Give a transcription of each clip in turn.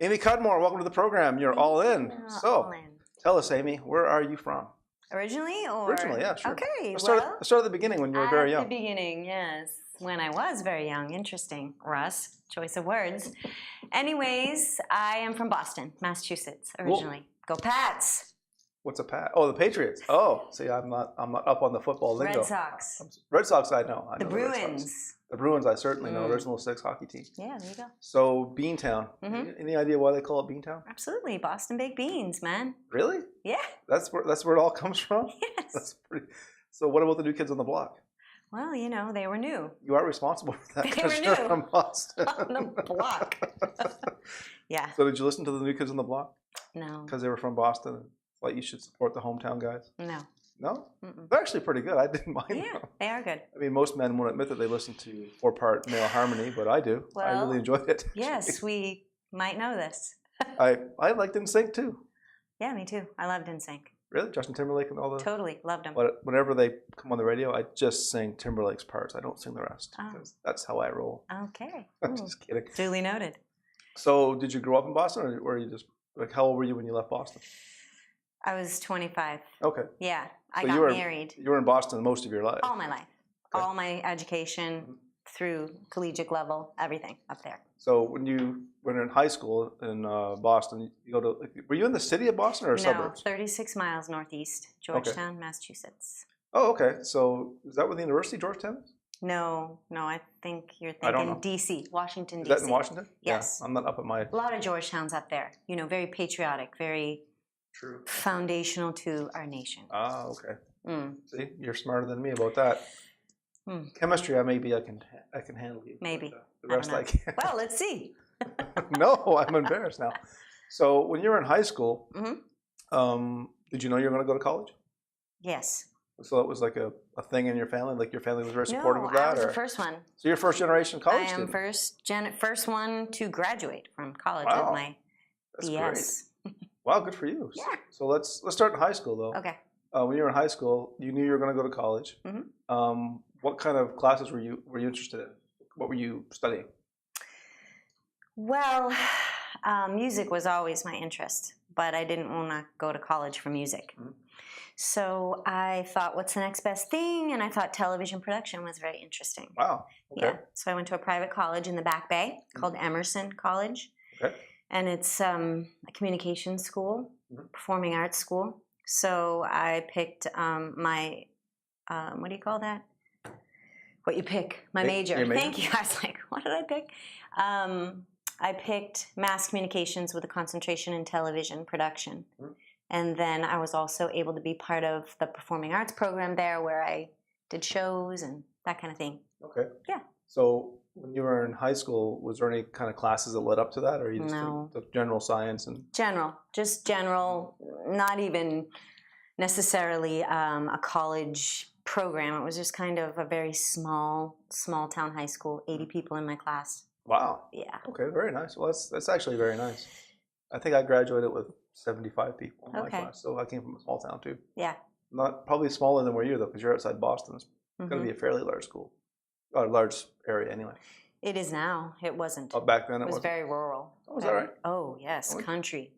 Amy Cudmore, welcome to the program. You're all in. So, all in. tell us, Amy, where are you from? Originally, or Originally, yeah, sure. Okay, Let's start at the beginning when you were very young. At the beginning, yes, when I was very young. Interesting, Russ. Choice of words. Anyways, I am from Boston, Massachusetts, originally. Cool. Go Pats! What's a Pat? Oh, the Patriots. Oh, see, I'm not up on the football lingo. Red Sox. Red Sox, I know. The Bruins. The Bruins, I certainly know. Original Six hockey team. Yeah, there you go. So, Beantown. Any idea why they call it Beantown? Absolutely, Boston baked beans, man. Really? Yeah. That's where it all comes from? Yes. That's pretty. So, what about the New Kids on the Block? Well, you know, they were new. You are responsible for that. They were You're new. from Boston. On the block. Yeah. So, did you listen to the New Kids on the Block? No. Because they were from Boston. Like you should support the hometown guys. No. No? Mm-mm. They're actually pretty good. I didn't mind Yeah, them. they are good. I mean, most men won't admit that they listen to four-part male harmony, but I do. I Well, really enjoyed it. Yes, we might know this. I liked NSYNC too. Yeah, me too. I loved NSYNC. Really? Justin Timberlake and all the... Totally loved them. But whenever they come on the radio, I just sing Timberlake's parts. I don't sing the rest. Oh. Because that's how I roll. Okay. I'm just kidding. Duly noted. So did you grow up in Boston or were you just... Like, how old were you when you left Boston? I was 25. Okay. Yeah, I So got you were married You were in Boston most of your life. all my life. Okay. All my education through collegiate level, everything up there. So when you were in high school in Boston, you go to... Were you in the city of Boston or No, suburbs? 36 miles northeast, Georgetown, Massachusetts. Oh, okay. So is that where the University of Georgetown is? No, I think you're I don't thinking know. D.C., Washington, Is D.C. that in Washington? Yes. Yeah, I'm not up at my... A lot of Georgetowns up there. You know, very patriotic, very True. foundational to our nation. Ah, okay. Mm. See, you're smarter than me about that. Chemistry, maybe I can handle you. Maybe. But the rest I can't. Well, let's see. No, I'm embarrassed now. So when you were in high school, did you know you were going to go to college? Yes. So it was like a thing in your family? Like your family was very supportive of that? I was the first one. So you're first generation college I am student? first one to graduate from college Wow. with my That's BS. great. Wow, good for you. Yeah. So let's start in high school though. Okay. When you were in high school, you knew you were going to go to college. What kind of classes were you interested in? What were you studying? Well, music was always my interest, but I didn't want to go to college for music. So I thought, what's the next best thing? And I thought television production was very interesting. Wow. Okay. Yeah. So I went to a private college in the Back Bay called Emerson College. Okay. And it's a communications school, performing arts school. So I picked my, what do you call that? What you pick? My major. Your major. Thank you. I was like, what did I pick? I picked mass communications with a concentration in television production. And then I was also able to be part of the performing arts program there where I did shows and that kind of thing. Okay. Yeah. So when you were in high school, was there any kind of classes that led up to that, or you just took general science and just general, not even necessarily a college program. It was just kind of a very small town high school, 80 people in my class. Wow. Yeah. Okay, very nice. Well, that's actually very nice. I think I graduated with 75 people in my class, so I came from a small town too. Yeah. Not probably smaller than where you are though, because you're outside Boston. It's going to be a fairly large school, or a large area anyway. It is now. It wasn't. Oh, back then it was wasn't? very rural. Oh, is that right? Oh, yes, country.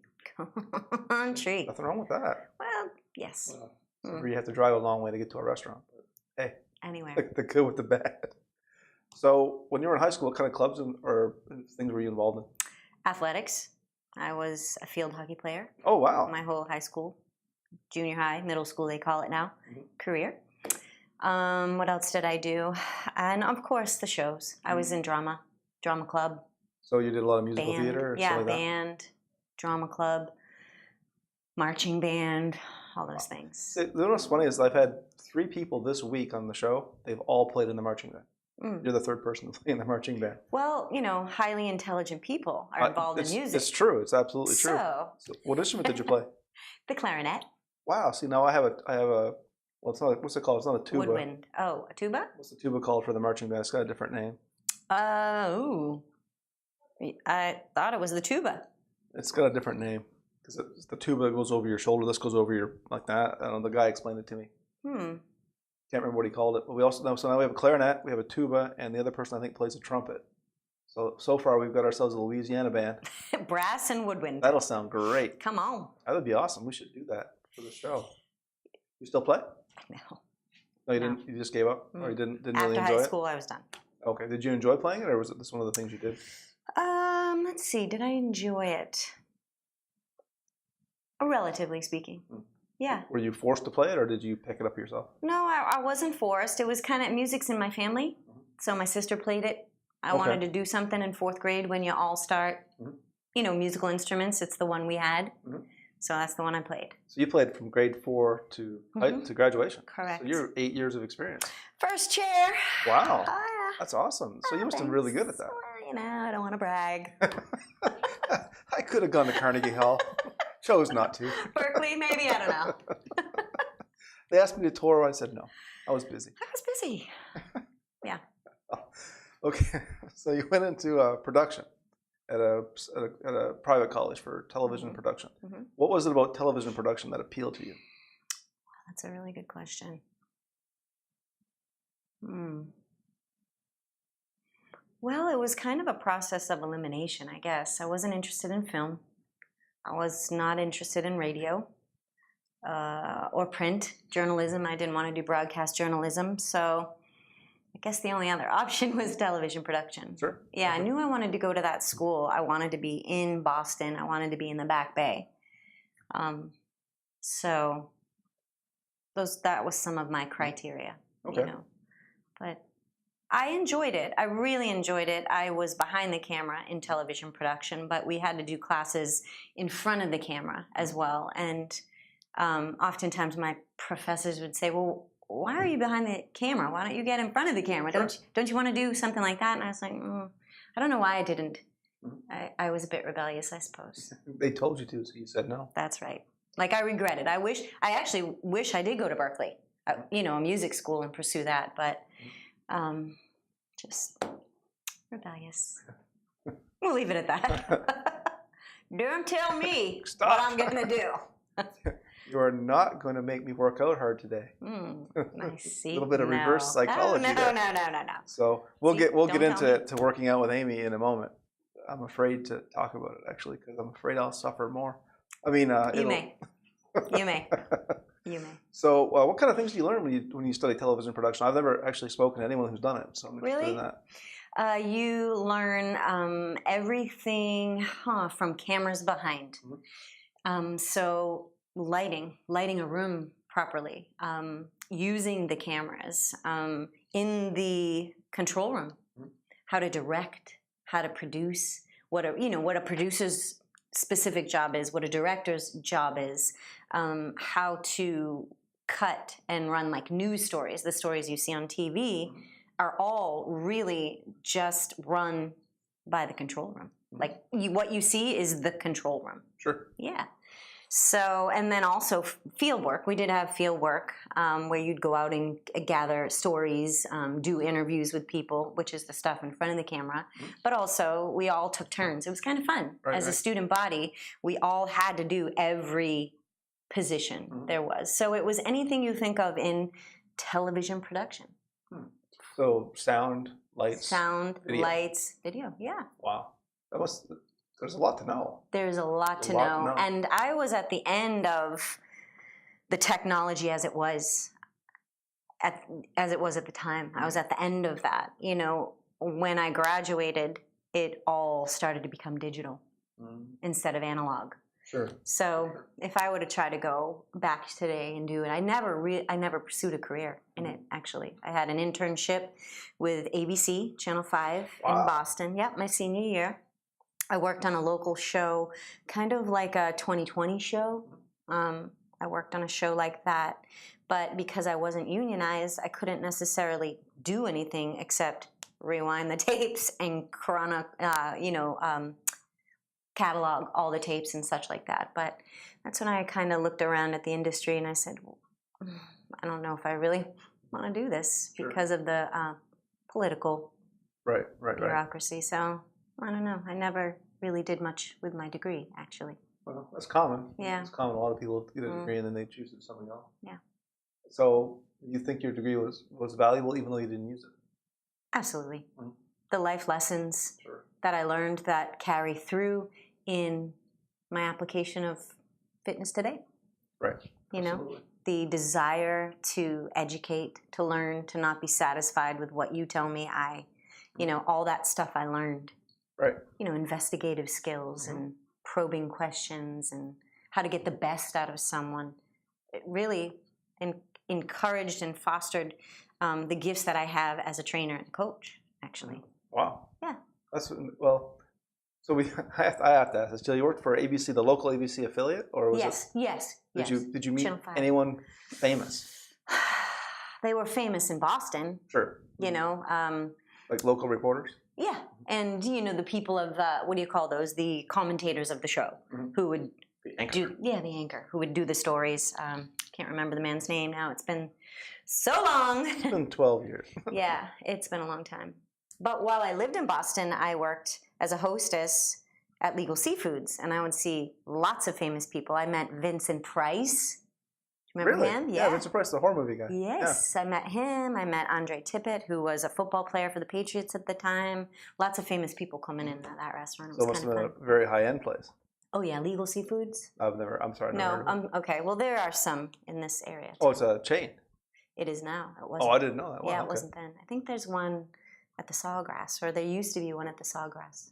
Country. Nothing wrong with that. Well, yes. Where you have to drive a long way to get to a restaurant. But hey, anywhere. The good with the bad. So when you were in high school, what kind of clubs or things were you involved in? Athletics. I was a field hockey player. Oh, wow. My whole high school, junior high, middle school, they call it now, career. What else did I do? And of course, the shows. I was in drama club. So you did a lot of musical theater? Yeah, like band, drama club, marching band, all those things. You know what's funny is I've had 3 people this week on the show. They've all played in the marching band. You're the third person to play in the marching band. Well, you know, highly intelligent people are involved in music. It's true. It's absolutely true. So what instrument did you play? The clarinet. Wow. See, now I have a. Well, it's not. What's it called? It's not a tuba. Woodwind. Oh, a tuba? What's the tuba called for the marching band? It's got a different name. Oh. I thought it was the tuba. It's got a different name because the tuba goes over your shoulder. This goes over your like that. I don't know. The guy explained it to me. Can't remember what he called it. But we also now we have a clarinet, we have a tuba, and the other person I think plays a trumpet. So far we've got ourselves a Louisiana band. Brass and woodwind. That'll sound great. Come on. That would be awesome. We should do that for the show. You still play? No. No, you didn't. You just gave up, or you didn't really enjoy it. After high school, I was done. Okay. Did you enjoy playing it, or was it just one of the things you did? Let's see. Did I enjoy it? Relatively speaking. Yeah. Were you forced to play it, or did you pick it up yourself? No, I wasn't forced. It was kind of, music's in my family. So my sister played it. I wanted to do something in 4th grade when you all start, musical instruments. It's the one we had. So that's the one I played. So you played from grade 4 to graduation. Correct. So you're 8 years of experience. First chair. Wow. That's awesome. So you must have been really good at that. Well, I don't want to brag. I could have gone to Carnegie Hall. Chose not to. Berkeley, maybe, I don't know. They asked me to tour. I said no. I was busy. I was busy. Yeah. Okay. So you went into production at a private college for television production. What was it about television production that appealed to you? That's a really good question. Well, it was kind of a process of elimination, I guess. I wasn't interested in film. I was not interested in radio or print journalism. I didn't want to do broadcast journalism. So I guess the only other option was television production. Sure. Yeah, I knew I wanted to go to that school. I wanted to be in Boston. I wanted to be in the Back Bay. So that was some of my criteria. Okay. But I enjoyed it. I really enjoyed it. I was behind the camera in television production, but we had to do classes in front of the camera as well. And oftentimes my professors would say, well, why are you behind the camera? Why don't you get in front of the camera? Sure. Don't you want to do something like that? And I was like, I don't know why I didn't. I was a bit rebellious, I suppose. They told you to, so you said no. That's right. Like, I regret it. I actually wish I did go to Berkeley, a music school, and pursue that. But just rebellious. We'll leave it at that. Don't tell me what I'm going to do. You are not going to make me work out hard today. I see. A little bit of reverse psychology. No. So we'll get into working out with Amy in a moment. I'm afraid to talk about it, actually, because I'm afraid I'll suffer more. I mean, you may. So what kind of things do you learn when you study television production? I've never actually spoken to anyone who's done it, so I'm interested in that. You learn everything from cameras behind. So lighting a room properly, using the cameras in the control room, how to direct, how to produce, what a producer's specific job is, what a director's job is, how to cut and run like news stories. The stories you see on TV are all really just run by the control room. Like what you see is the control room. Sure. Yeah. So, and then also field work. We did have field work where you'd go out and gather stories, do interviews with people, which is the stuff in front of the camera. But also, we all took turns. It was kind of fun. As a student body, we all had to do every position there was. So it was anything you think of in television production. So sound, lights, video. Yeah. Wow. There's a lot to know. There's a lot to know. And I was at the end of the technology as it was at the time. I was at the end of that. When I graduated, it all started to become digital instead of analog. Sure. So if I were to try to go back today and do it, I never pursued a career in it, actually. I had an internship with ABC, Channel 5 in Boston. Yep, my senior year. I worked on a local show, kind of like a 2020 show. I worked on a show like that. But because I wasn't unionized, I couldn't necessarily do anything except rewind the tapes and catalog all the tapes and such like that. But that's when I kind of looked around at the industry and I said, well, I don't know if I really want to do this because of the political bureaucracy. So I don't know. I never really did much with my degree, actually. Well, that's common. Yeah. It's common. A lot of people get a degree and then they choose to do something else. Yeah. So you think your degree was valuable even though you didn't use it? Absolutely. the life lessons that I learned that carry through in my application of fitness today. Right. You know, the desire to educate, to learn, to not be satisfied with what you tell me. All that stuff I learned. Right. Investigative skills and probing questions and how to get the best out of someone. It really encouraged and fostered the gifts that I have as a trainer and coach, actually. Wow. Yeah. So I have to ask this. Jill, you worked for ABC, the local ABC affiliate, or was it? Yes. Did you meet anyone famous? They were famous in Boston. Sure. Like local reporters. Yeah, and the people of what do you call those? The commentators of the show who would the anchor. the anchor who would do the stories. Can't remember the man's name now. It's been so long. It's been 12 years. Yeah, it's been a long time. But while I lived in Boston, I worked as a hostess at Legal Seafoods, and I would see lots of famous people. I met Vincent Price. Remember him? Yeah, Vincent Price, the horror movie guy. Yes, I met him. I met Andre Tippett, who was a football player for the Patriots at the time. Lots of famous people coming in that restaurant. It was kind of fun. A very high-end place. Oh, yeah, Legal Seafoods? I'm sorry. No, okay. Well, there are some in this area. Oh, it's a chain. It is now. It wasn't. Oh, I didn't know that. Wow, yeah, it wasn't then. I think there's one at the Sawgrass, or there used to be one at the Sawgrass.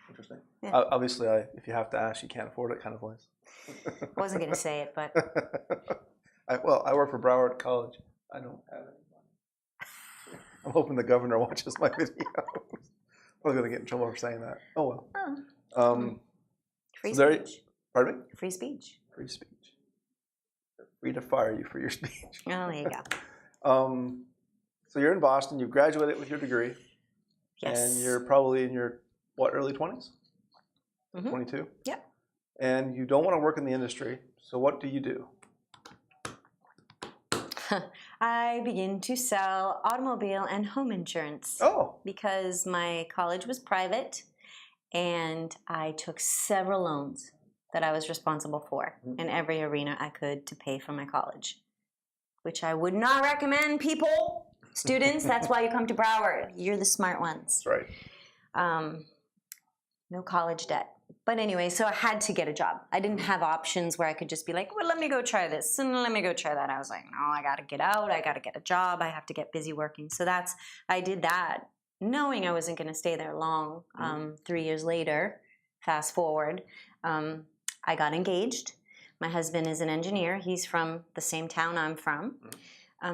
Interesting. Yeah. Obviously, if you have to ask, you can't afford it kind of place. Wasn't going to say it, but... I work for Broward College. I don't have any money. I'm hoping the governor watches my video. I was going to get in trouble for saying that. Oh, well. Free speech. Pardon me? Free speech. Free speech. They're free to fire you for your speech. Oh, there you go. So you're in Boston. You've graduated with your degree. Yes. And you're probably in your, early 20s? 22? Yep. And you don't want to work in the industry. So what do you do? I begin to sell automobile and home insurance. Oh. Because my college was private, and I took several loans that I was responsible for in every arena I could to pay for my college, which I would not recommend, people, students. That's why you come to Broward. You're the smart ones. That's right. No college debt. But anyway, so I had to get a job. I didn't have options where I could just be like, well, let me go try this and let me go try that. I was like, no, I got to get out. I got to get a job. I have to get busy working. So I did that, knowing I wasn't going to stay there long. 3 years later, fast forward, I got engaged. My husband is an engineer. He's from the same town I'm from.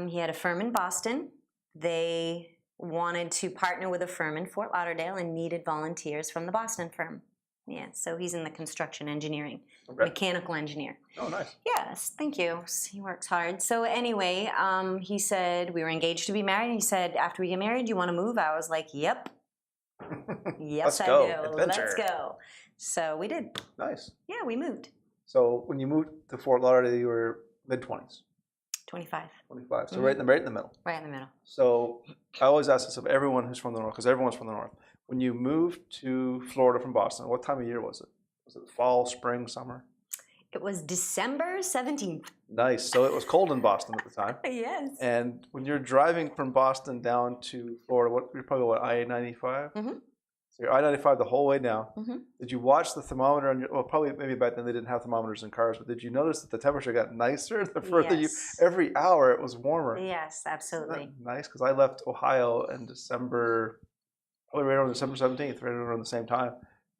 He had a firm in Boston. They wanted to partner with a firm in Fort Lauderdale and needed volunteers from the Boston firm. Yeah, so he's in the construction engineering, mechanical engineer. Oh, nice. Yes, thank you. He works hard. So anyway, he said we were engaged to be married. He said, after we get married, you want to move? I was like, yep. Yes, I do. Adventure. Let's go. So we did. Nice. Yeah, we moved. So when you moved to Fort Lauderdale, you were mid-20s? 25. 25. So right in the middle. Right in the middle. So I always ask this of everyone who's from the North, because everyone's from the North. When you moved to Florida from Boston, what time of year was it? Was it fall, spring, summer? It was December 17th. Nice. So it was cold in Boston at the time. Yes. And when you're driving from Boston down to Florida, you're probably I-95? Mm-hmm. So you're I-95 the whole way down. Mm-hmm. Did you watch the thermometer on your, probably maybe back then they didn't have thermometers in cars, but did you notice that the temperature got nicer the further every hour it was warmer? Yes, absolutely. Isn't that nice? Because I left Ohio in December, probably right around December 17th, right around the same time.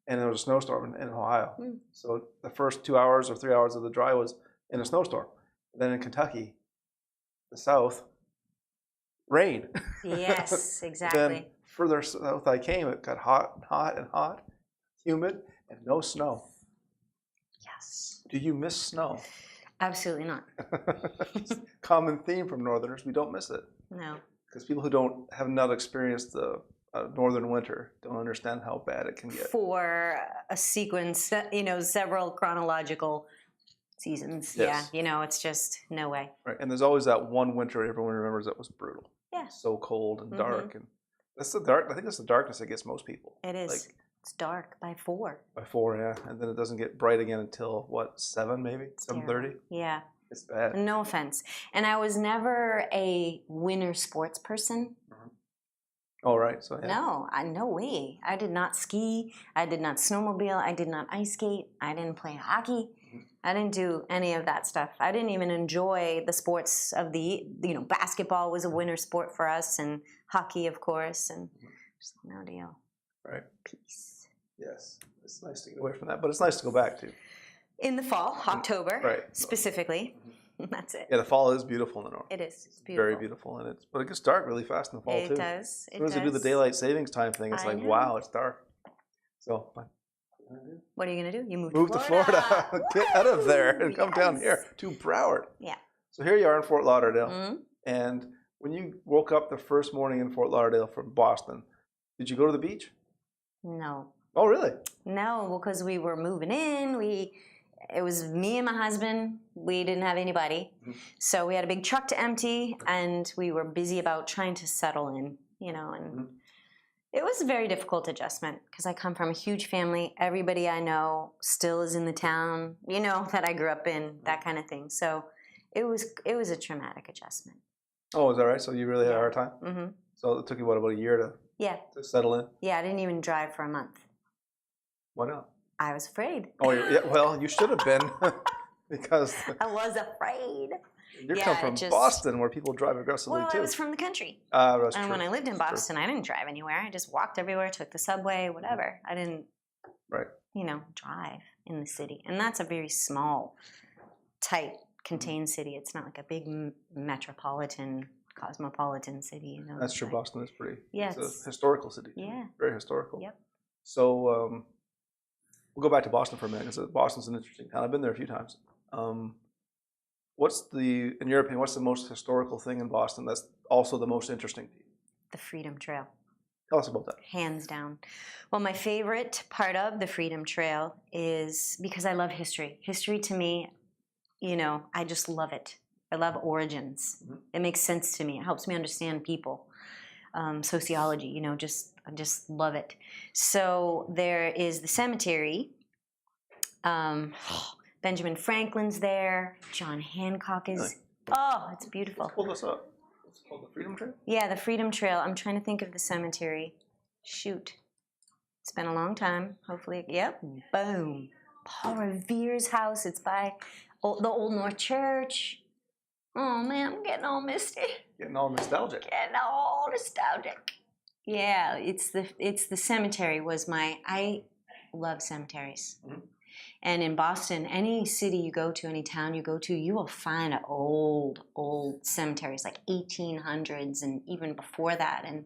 And there was a snowstorm in Ohio. So the first 2 hours or 3 hours of the drive was in a snowstorm. Then in Kentucky, the south, rain. Yes, exactly. Then further south I came, it got hot, humid, and no snow. Yes. Do you miss snow? Absolutely not. Common theme from Northerners, we don't miss it. No. Because people who have not experienced the northern winter don't understand how bad it can get. For a sequence, several chronological seasons. Yes. Yeah, it's just no way. Right, and there's always that one winter everyone remembers that was brutal. Yeah. So cold and dark, and that's the dark. I think that's the darkness that gets most people. It is. It's dark by 4. By 4, yeah, and then it doesn't get bright again until what, 7 maybe, 7:30. Yeah. It's bad. No offense, and I was never a winter sports person. Oh, right. So yeah. No, no way. I did not ski. I did not snowmobile. I did not ice skate. I didn't play hockey. I didn't do any of that stuff. I didn't even enjoy the sports of basketball was a winter sport for us, and hockey, of course, and just no deal. Right. Peace. Yes. It's nice to get away from that, but it's nice to go back to. In the fall, October, right. specifically. That's it. Yeah, the fall is beautiful in the north. It is. It's beautiful. Very beautiful, but it gets dark really fast in the fall too. It does. As soon as they do the daylight savings time thing, it's wow, it's dark. So, what are you gonna do? You move to Florida. Get out of there and come down here to Broward. Yeah. So here you are in Fort Lauderdale, and when you woke up the first morning in Fort Lauderdale from Boston, did you go to the beach? No. Oh, really? No, because we were moving in. It was me and my husband. We didn't have anybody. So we had a big truck to empty, and we were busy about trying to settle in, and it was a very difficult adjustment because I come from a huge family. Everybody I know still is in the town, that I grew up in, that kind of thing. So it was a traumatic adjustment. Oh, is that right? So you really had a hard time? Mm-hmm. So it took you, about a year to settle in? Yeah, I didn't even drive for a month. Why not? I was afraid. Oh, yeah. Well, you should have been because I was afraid. You come from Boston, where people drive aggressively too. Well, I was from the country. That's and true. when I lived in Boston, I didn't drive anywhere. I just walked everywhere, took the subway, whatever. I didn't, drive in the city. And that's a very small, tight, contained city. It's not like a big metropolitan, cosmopolitan city. That's true. Boston is pretty. Yes. It's a historical city. Yeah. Very historical. Yep. So we'll go back to Boston for a minute, because Boston's an interesting town. I've been there a few times. In your opinion, what's the most historical thing in Boston that's also the most interesting to you? The Freedom Trail. Tell us about that. Hands down. Well, my favorite part of the Freedom Trail is because I love history. History to me, I just love it. I love origins. It makes sense to me. It helps me understand people. Sociology, I just love it. So there is the cemetery. Benjamin Franklin's there. John Hancock is. Really? Oh, it's beautiful. Let's pull this up. It's called the Freedom Trail? Yeah, the Freedom Trail. I'm trying to think of the cemetery. Shoot. It's been a long time. Hopefully. Yep. Boom. Paul Revere's house. It's by the Old North Church. Oh, man, I'm getting all misty. Getting all nostalgic. Getting all nostalgic. Yeah, it's the cemetery was I love cemeteries. And in Boston, any city you go to, any town you go to, you will find old cemeteries, like 1800s and even before that. And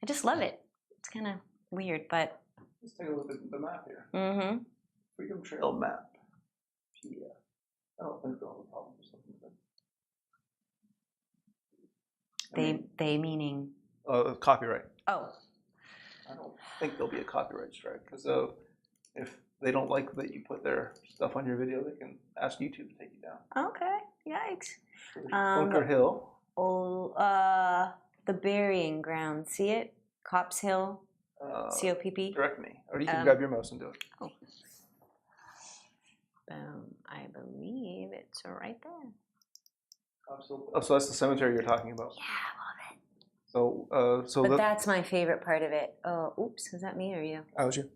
I just love it. It's kind of weird, but... Let's take a look at the map here. Mm-hmm. Freedom Trail map. Yeah. I don't think they'll have a problem with something like that. They meaning... Copyright. Oh. I don't think there'll be a copyright strike, because if they don't like that you put their stuff on your video, they can ask YouTube to take you down. Okay. Yikes. Bunker Hill. Oh, the burying ground. See it? Cops Hill. COPP. Direct me, or you can grab your mouse and do it. Oh. I believe it's right there. Oh, so that's the cemetery you're talking about. Yeah, I love it. But that's my favorite part of it. Oh, oops, was that me or you? That was you.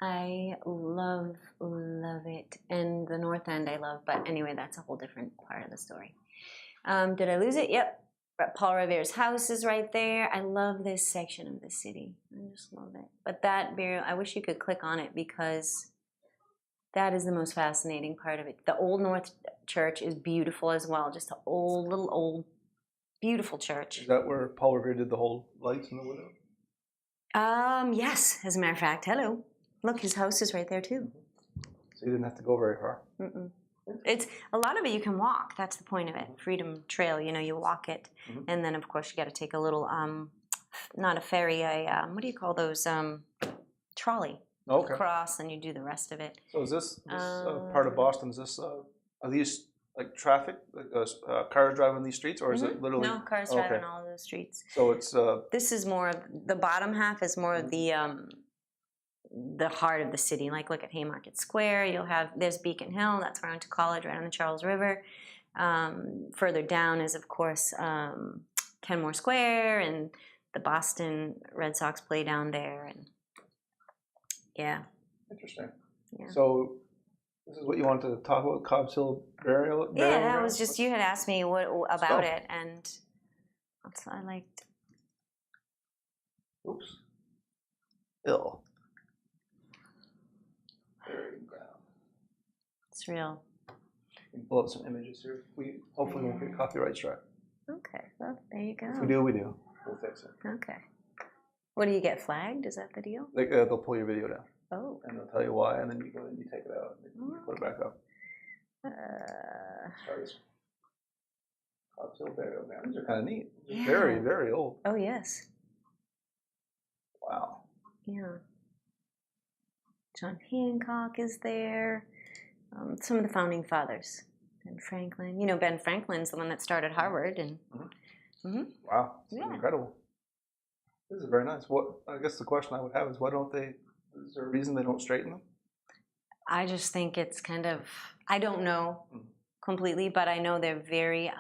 I love it. And the North End I love, but anyway, that's a whole different part of the story. Did I lose it? Yep. Paul Revere's house is right there. I love this section of the city. I just love it. But that burial, I wish you could click on it, because that is the most fascinating part of it. The Old North Church is beautiful as well. Just an old, beautiful church. Is that where Paul Revere did the whole lights in the window? Yes, as a matter of fact. Hello. Look, his house is right there too. So you didn't have to go very far. Mm-mm. It's a lot of it you can walk. That's the point of it. Freedom Trail, you walk it, and then of course you got to take a little, not a ferry, what do you call those? Trolley. Okay. Across, and you do the rest of it. So is this part of Boston? Is this are these like traffic, like cars driving these streets, or is it literally? No, cars driving all the streets. So it's. This is more of the bottom half is more of the heart of the city. Like, look at Haymarket Square. There's Beacon Hill. That's where I went to college, right on the Charles River. Further down is, of course, Curdmore Square and the Boston Red Sox play down there, and yeah. Interesting. Yeah. So this is what you wanted to talk about, Cobb's Hill burial? Yeah, that was just, you had asked me what about it, and that's what I liked. Oops. Hill. Buried ground. It's real. We can pull up some images here. We hopefully won't get copyright strike. Okay, well, there you go. If we do, we do. We'll fix it. Okay. What, do you get flagged? Is that the deal? They'll pull your video down. Oh. And they'll tell you why, and then you go and you take it out, and you put it back up. Try this one. Cobb's Hill burial ground. These are kind of neat. Yeah. Very, very old. Oh, yes. Wow. Yeah. John Hancock is there. Some of the founding fathers. Ben Franklin. You know, Ben Franklin's the one that started Harvard. And Wow. This is incredible. This is very nice. I guess the question I would have is, why don't they, is there a reason they don't straighten them? I just think it's kind of, I don't know completely, but I know they're very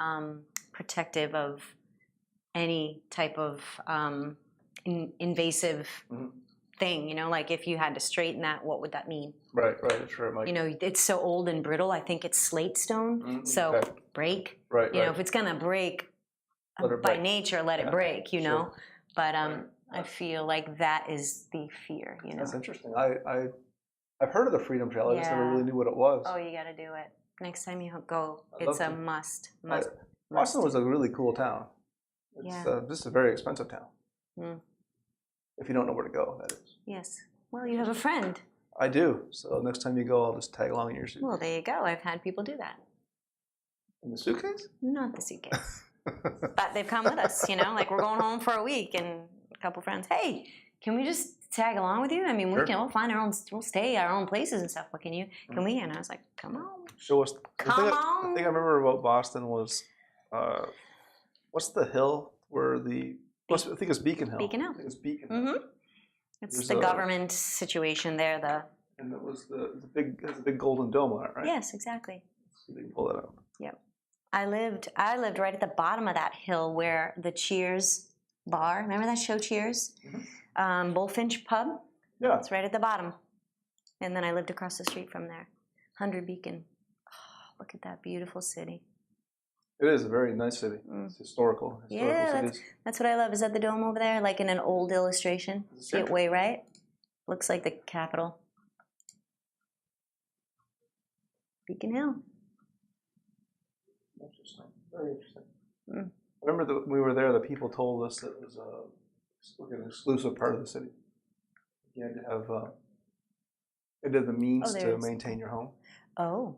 protective of any type of invasive thing, you know, like if you had to straighten that, what would that mean? Right, sure. Like, you know, it's so old and brittle. I think it's slate stone, so break. Right, you know, if it's gonna break by nature, let it break. You know, but I feel like that is the fear. You know, that's interesting. I've heard of the Freedom Trail. I just never really knew what it was. Oh, you got to do it next time you go. It's a must. Boston was a really cool town. It's just a very expensive town. If you don't know where to go, that is. Yes. Well, you have a friend. I do. So next time you go, I'll just tag along in your suitcase. Well, there you go. I've had people do that. In the suitcase? Not the suitcase. But they've come with us, you know, like we're going home for a week and a couple friends, hey, can we just tag along with you? I mean, we'll find our own, we'll stay at our own places and stuff. What can we? And I was like, come on. Show us. Come on. The thing I remember about Boston was, what's the hill where I think it's Beacon Hill. Beacon Hill. I think it's Beacon Hill. It's the government situation there. And it was the big golden dome on it, right? Yes, exactly. So you can pull that up. Yep. I lived right at the bottom of that hill where the Cheers bar. Remember that show Cheers? Bullfinch Pub. Yeah. It's right at the bottom. And then I lived across the street from there. 100 Beacon. Oh, look at that beautiful city. It is a very nice city. It's historical. Yeah, that's what I love. Is that the dome over there? Like in an old illustration? See it way right? Looks like the Capitol. Beacon Hill. Interesting. Very interesting. I remember that we were there, the people told us that it was an exclusive part of the city. You had to have the means to maintain your home. Oh.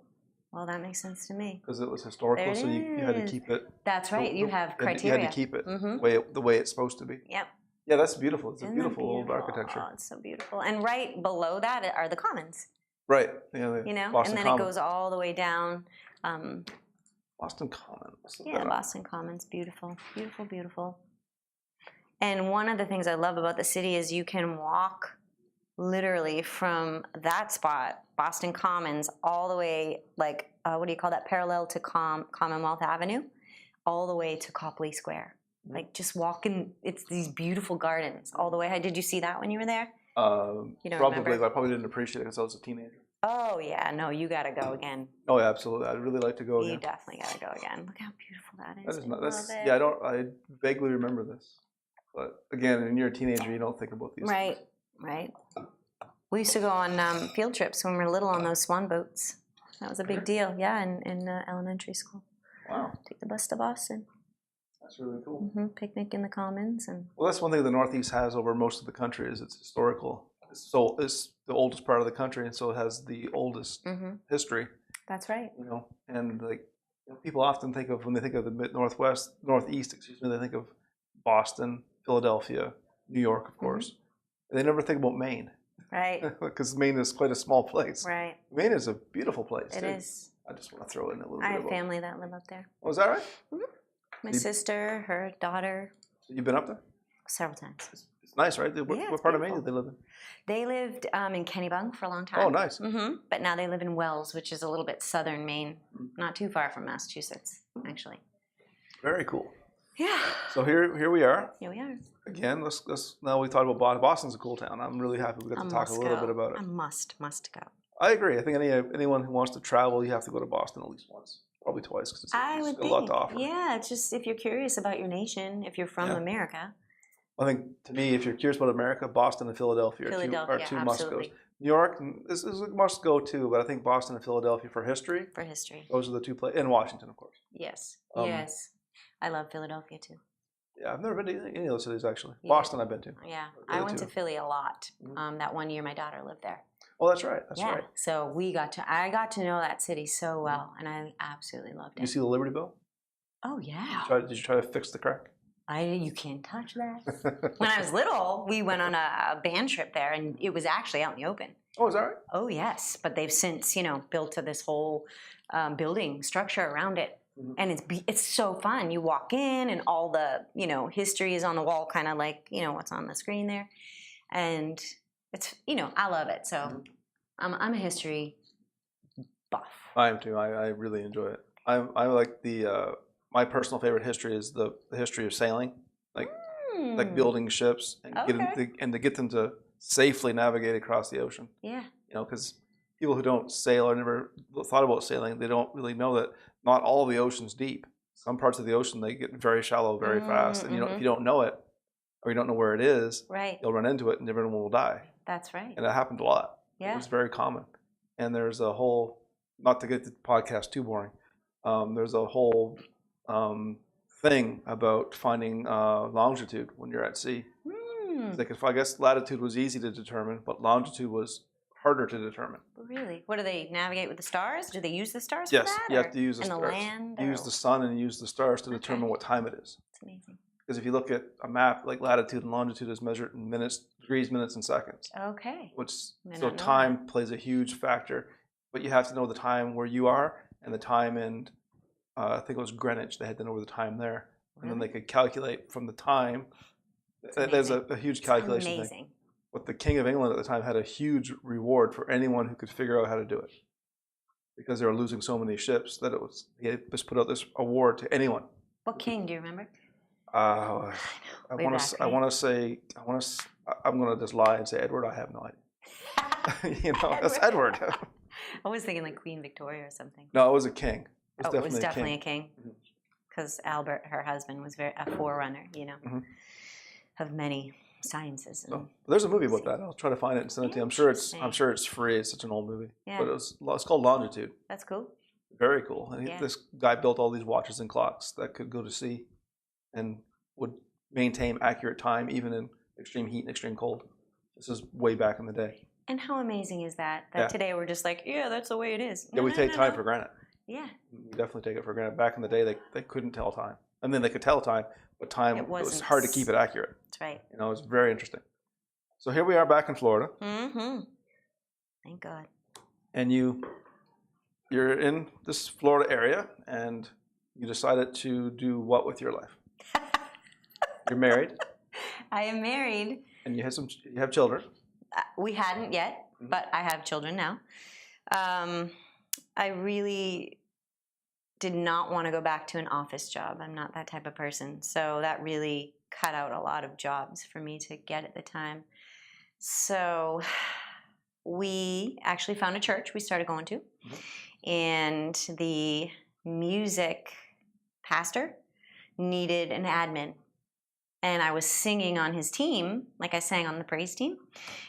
Well, that makes sense to me. Because it was historical, so you had to keep it. That's right. You have criteria. You had to keep it the way it's supposed to be. Yep. Yeah, that's beautiful. It's a beautiful old architecture. Oh, it's so beautiful. And right below that are the commons. Right. Yeah. You know, Boston and then Commons. It goes all the way down. Boston Commons. Yeah, Boston Commons. Beautiful, beautiful, beautiful. And one of the things I love about the city is you can walk literally from that spot, Boston Commons, all the way, like, what do you call that, parallel to Commonwealth Avenue, all the way to Copley Square. Like, just walking, it's these beautiful gardens all the way. Did you see that when you were there? You don't remember? I probably didn't appreciate it because I was a teenager. Oh, yeah. No, you got to go again. Oh, yeah, absolutely. I'd really like to go again. You definitely got to go again. Look how beautiful that is. That is yeah, I vaguely remember this. But again, when you're a teenager, you don't think about these things. Right. We used to go on field trips when we were little on those swan boats. That was a big deal, yeah, in elementary school. Wow. Take the bus to Boston. That's really cool. Picnic in the Commons. Well, that's one thing the Northeast has over most of the country is it's historical. It's the oldest part of the country, and so it has the oldest history. That's right. You know, and people often think of, when they think of the Northeast, they think of Boston, Philadelphia, New York, of course. They never think about Maine. Right. Because Maine is quite a small place. Right. Maine is a beautiful place. It is. I just want to throw in a little bit. I have family that live up there. Oh, is that right? My sister, her daughter. So you've been up there? Several times. It's nice, right? What part of Maine did they live in? They lived in Kennebunk for a long time. Oh, nice. But now they live in Wells, which is a little bit southern Maine, not too far from Massachusetts, actually. Very cool. Yeah. So here we are. Here we are. Again, let's now we talked about Boston. Boston's a cool town. I'm really happy we got to talk a little bit about it. I must go. I agree. I think anyone who wants to travel, you have to go to Boston at least once, probably twice, because it's a lot to offer. Yeah, it's just if you're curious about your nation, if you're from America. I think to me, if you're curious about America, Boston and Philadelphia are two must-goes. New York is a must-go too, but I think Boston and Philadelphia for history. For history. Those are the two places. And Washington, of course. Yes. Yes. I love Philadelphia too. Yeah, I've never been to any of those cities actually. Yeah. Boston, I've been to. Yeah, I went to Philly a lot. That one year, my daughter lived there. Oh, that's right. That's right. So I got to know that city so well, and I absolutely loved it. You see the Liberty Bell? Oh yeah. Did you try to fix the crack? You can't touch that. When I was little, we went on a band trip there, and it was actually out in the open. Oh, is that right? Oh yes, but they've since built to this whole building structure around it. And it's so fun. You walk in, and all the history is on the wall, kind of like what's on the screen there, and it's I love it. So I'm a history buff. I am too. I really enjoy it. I like the my personal favorite history is the history of sailing, like building ships and to get them to safely navigate across the ocean. Yeah. Because people who don't sail or never thought about sailing, they don't really know that not all of the ocean's deep. Some parts of the ocean, they get very shallow very fast. And if you don't know it, or you don't know where it is, you'll run into it and everyone will die. That's right. And that happened a lot. Yeah. It was very common. And there's a whole, not to get the podcast too boring, there's a whole thing about finding longitude when you're at sea. I guess latitude was easy to determine, but longitude was harder to determine. Really? What do they navigate with the stars? Do they use the stars for that? Yes, you have to use the stars. The land? You use the sun and use the stars to determine what time it is. That's amazing. Because if you look at a map, like latitude and longitude is measured in minutes, degrees, minutes, and seconds. Okay. So time plays a huge factor, but you have to know the time where you are and the time in, I think it was Greenwich. They had to know the time there, and then they could calculate from the time. There's a huge calculation thing. But the King of England at the time had a huge reward for anyone who could figure out how to do it, because they were losing so many ships that he just put out this award to anyone. What king do you remember? I'm gonna just lie and say Edward. I have no idea. That's Edward. I was thinking like Queen Victoria or something. No, it was a king. It was definitely a king. Because Albert, her husband, was a forerunner, of many sciences. There's a movie about that. I'll try to find it and send it to you. I'm sure it's free. It's such an old movie. Yeah. But it's called Longitude. That's cool. Very cool. And this guy built all these watches and clocks that could go to sea and would maintain accurate time even in extreme heat and extreme cold. This is way back in the day. And how amazing is that? That today we're just like, that's the way it is. We take time for granted. Yeah. We definitely take it for granted. Back in the day, they couldn't tell time. I mean, they could tell time, but it was hard to keep it accurate. That's right. It was very interesting. So here we are back in Florida. Mm-hmm. Thank God. And you're in this Florida area, and you decided to do what with your life? You're married. I am married. And you have children. We hadn't yet, but I have children now. I really did not want to go back to an office job. I'm not that type of person. So that really cut out a lot of jobs for me to get at the time. So we actually found a church we started going to. And the music pastor needed an admin. And I was singing on his team, like I sang on the praise team.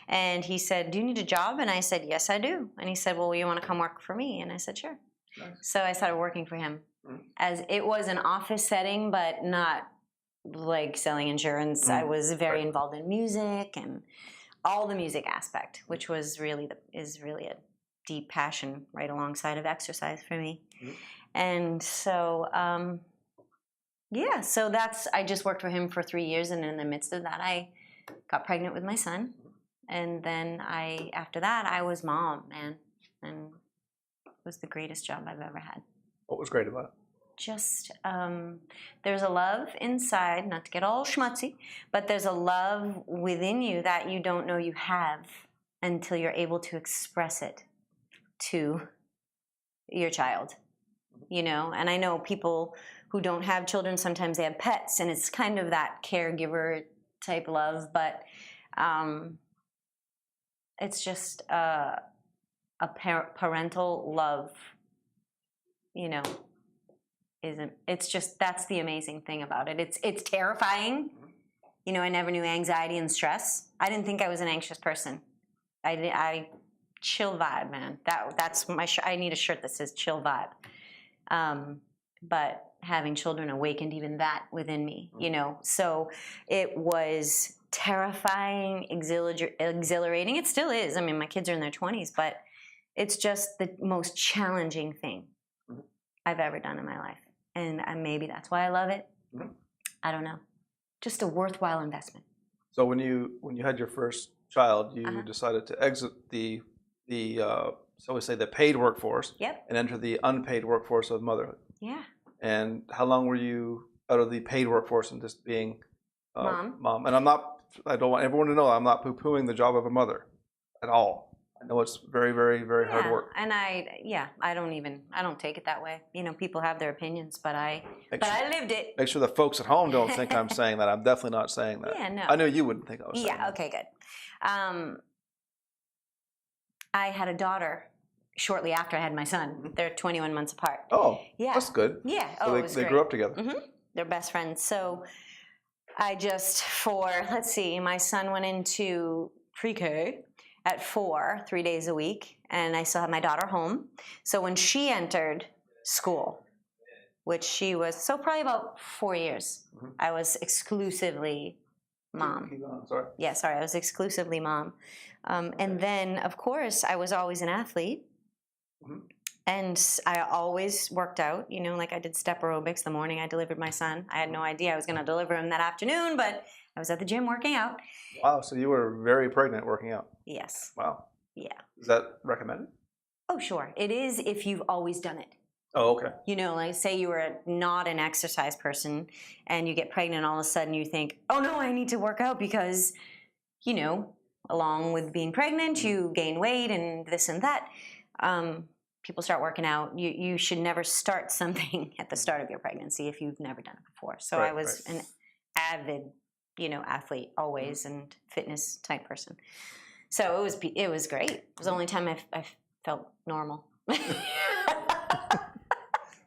And he said, "Do you need a job?" And I said, "Yes, I do." And he said, "Well, you want to come work for me?" And I said, "Sure." Nice. So I started working for him. As it was an office setting, but not like selling insurance. I was very involved in music and all the music aspect, which was is really a deep passion right alongside of exercise for me. And so, so I just worked for him for 3 years, and in the midst of that, I got pregnant with my son. And then after that, I was mom, man. And it was the greatest job I've ever had. What was great about it? Just, there's a love inside, not to get all schmutzy, but there's a love within you that you don't know you have until you're able to express it to your child. you know. And I know people who don't have children, sometimes they have pets, and it's kind of that caregiver type love, but it's just a parental love, you know, it's just, that's the amazing thing about it. It's terrifying. You know, I never knew anxiety and stress. I didn't think I was an anxious person. I chill vibe, man. That's my I need a shirt that says chill vibe. But having children awakened even that within me, you know. So it was terrifying, exhilarating. It still is. I mean, my kids are in their 20s, but it's just the most challenging thing I've ever done in my life. And maybe that's why I love it. I don't know. Just a worthwhile investment. So when you had your first child, you decided to exit the so we say the paid workforce, and enter the unpaid workforce of motherhood. Yeah. And how long were you out of the paid workforce and just being mom? And I don't want everyone to know I'm not poo-pooing the job of a mother at all. I know it's very, very, very hard work. And I don't take it that way. You know, people have their opinions, but I lived it. Make sure the folks at home don't think I'm saying that. I'm definitely not saying that. Yeah, no. I know you wouldn't think I was saying that. Okay, good. I had a daughter shortly after I had my son. They're 21 months apart. Oh, yeah, that's good. Yeah. So it was they great. grew up together. They're best friends. So I just, let's see, my son went into pre-K at 4, 3 days a week, and I still had my daughter home. So when she entered school, which she was, so probably about 4 years, I was exclusively mom. Keep on, sorry. Yeah, sorry, I was exclusively mom. And then, of course, I was always an athlete. And I always worked out, you know, like I did step aerobics the morning I delivered my son. I had no idea I was going to deliver him that afternoon, but I was at the gym working out. Wow, so you were very pregnant working out. Yes. Wow. Yeah. Is that recommended? Oh, sure. It is if you've always done it. Oh, okay. You know, like say you were not an exercise person and you get pregnant, all of a sudden you think, oh no, I need to work out because, you know, along with being pregnant, you gain weight and this and that. People start working out. You should never start something at the start of your pregnancy if you've never done it before. So I was an avid, you know, athlete always and fitness type person. So it was great. It was the only time I felt normal.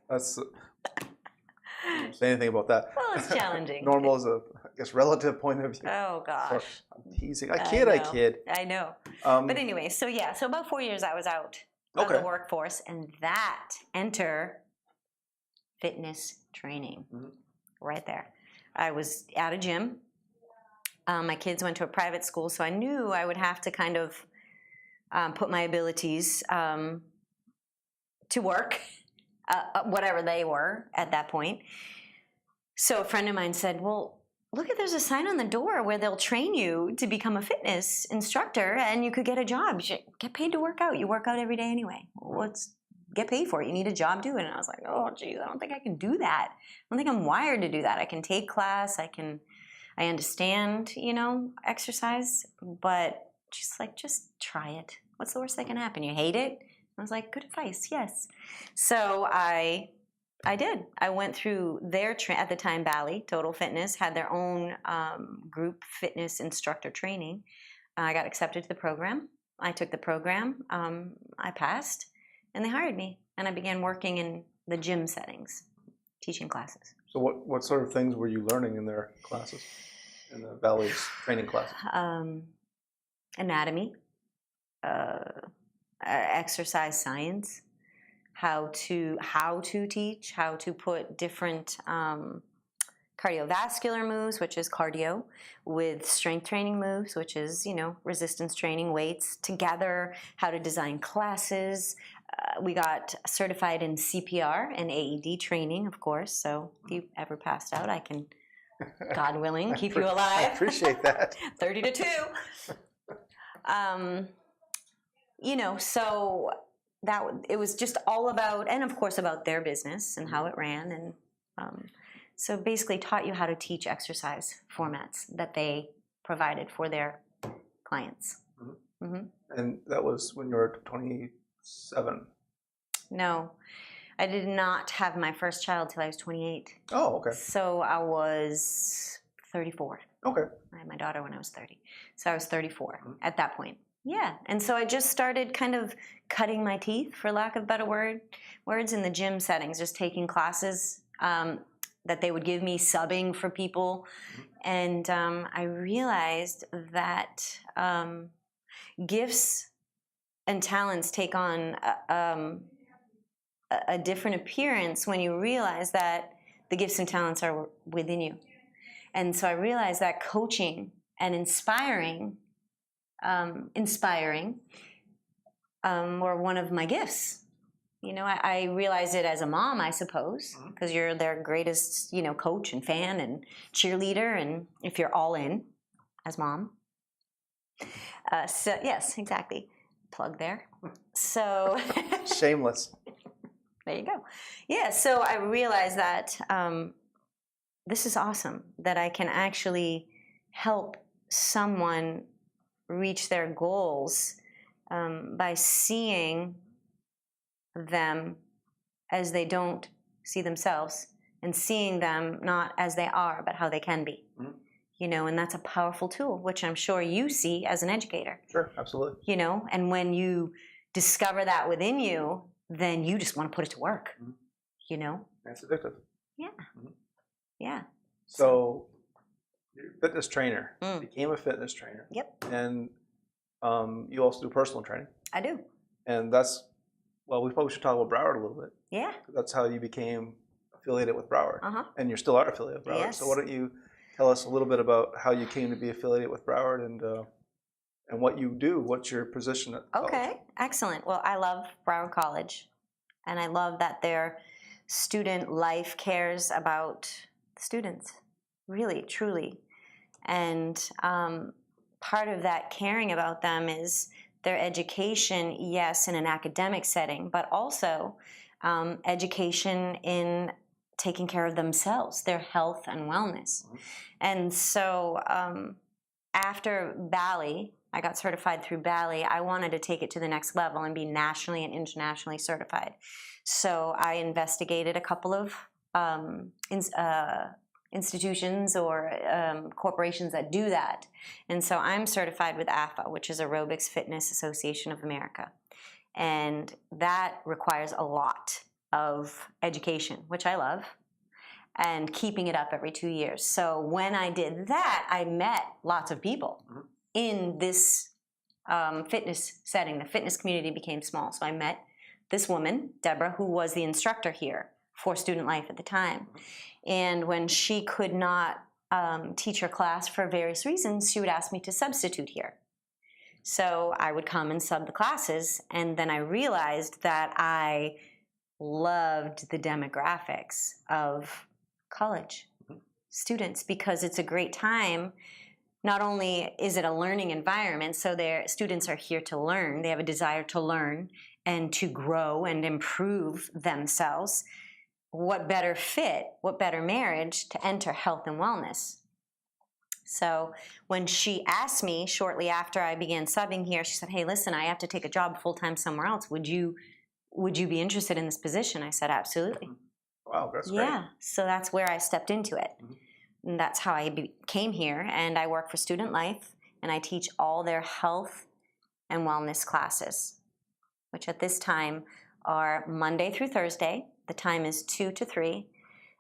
That's don't say anything about that. Well, it's challenging. Normal is I guess, relative point of view. Oh gosh. Sorry, I'm teasing. I kid. I know. But anyway, so about 4 years I was out of the workforce, and enter fitness training right there. I was at a gym. My kids went to a private school, so I knew I would have to kind of put my abilities to work, whatever they were at that point. So a friend of mine said, well, look, there's a sign on the door where they'll train you to become a fitness instructor and you could get a job. You should get paid to work out. You work out every day anyway. Get paid for it. You need a job doing it. And I was like, oh, geez, I don't think I can do that. I don't think I'm wired to do that. I can take class. I understand, you know, exercise. But she's like, just try it. What's the worst that can happen? You hate it? I was like, good advice, yes. So I did. I went through their, at the time, Bally, Total Fitness, had their own group fitness instructor training. I got accepted to the program. I took the program. I passed, and they hired me. And I began working in the gym settings, teaching classes. So what sort of things were you learning in their classes, in the Bally's training classes? Anatomy, exercise science, how to teach, how to put different cardiovascular moves, which is cardio, with strength training moves, which is, you know, resistance training, weights, together, how to design classes. We got certified in CPR and AED training, of course, so if you ever passed out, I can, God willing, keep you alive. I appreciate that. 30 to 2. You know, so it was just all about, and of course about their business and how it ran, and so basically taught you how to teach exercise formats that they provided for their clients. And that was when you were 27? No, I did not have my first child till I was 28. Oh, okay. So I was 34. Okay. I had my daughter when I was 30. So I was 34 at that point. Yeah. And so I just started kind of cutting my teeth, for lack of better words, in the gym settings, just taking classes that they would give me, subbing for people. And I realized that gifts and talents take on a different appearance when you realize that the gifts and talents are within you. And so I realized that coaching and inspiring were one of my gifts. You know, I realized it as a mom, I suppose, because you're their greatest, you know, coach and fan and cheerleader, and if you're all in as mom. So yes, exactly. Plug there. So Shameless. There you go. Yeah, so I realized that this is awesome, that I can actually help someone reach their goals by seeing them as they don't see themselves, and seeing them not as they are, but how they can be. You know, and that's a powerful tool, which I'm sure you see as an educator. Sure, absolutely. You know, and when you discover that within you, then you just want to put it to work. You know? That's addictive. Yeah. Yeah. So you're a fitness trainer, became a fitness trainer. Yep. And you also do personal training. I do. And that's, well, we probably should talk about Broward a little bit. Yeah. That's how you became affiliated with Broward. And you still are affiliated with Broward. Yes. So why don't you tell us a little bit about how you came to be affiliated with Broward and what you do, what's your position at college? Okay, excellent. Well, I love Broward College, and I love that their student life cares about students, really, truly. And part of that caring about them is their education, yes, in an academic setting, but also education in taking care of themselves, their health and wellness. And so after Bally, I got certified through Bally, I wanted to take it to the next level and be nationally and internationally certified. So I investigated a couple of institutions or corporations that do that. And so I'm certified with AFA, which is Aerobics Fitness Association of America. And that requires a lot of education, which I love, and keeping it up every 2 years. So when I did that, I met lots of people in this fitness setting. The fitness community became small. So I met this woman, Deborah, who was the instructor here for Student Life at the time. And when she could not teach her class for various reasons, she would ask me to substitute here. So I would come and sub the classes, and then I realized that I loved the demographics of college students, because it's a great time. Not only is it a learning environment, so their students are here to learn, they have a desire to learn and to grow and improve themselves. What better fit, what better marriage to enter health and wellness? So when she asked me shortly after I began subbing here, she said, "Hey, listen, I have to take a job full-time somewhere else. Would you be interested in this position?" I said, "Absolutely." Wow, that's great. Yeah, so that's where I stepped into it. And that's how I came here, and I work for Student Life, and I teach all their health and wellness classes, which at this time are Monday through Thursday. The time is 2 to 3,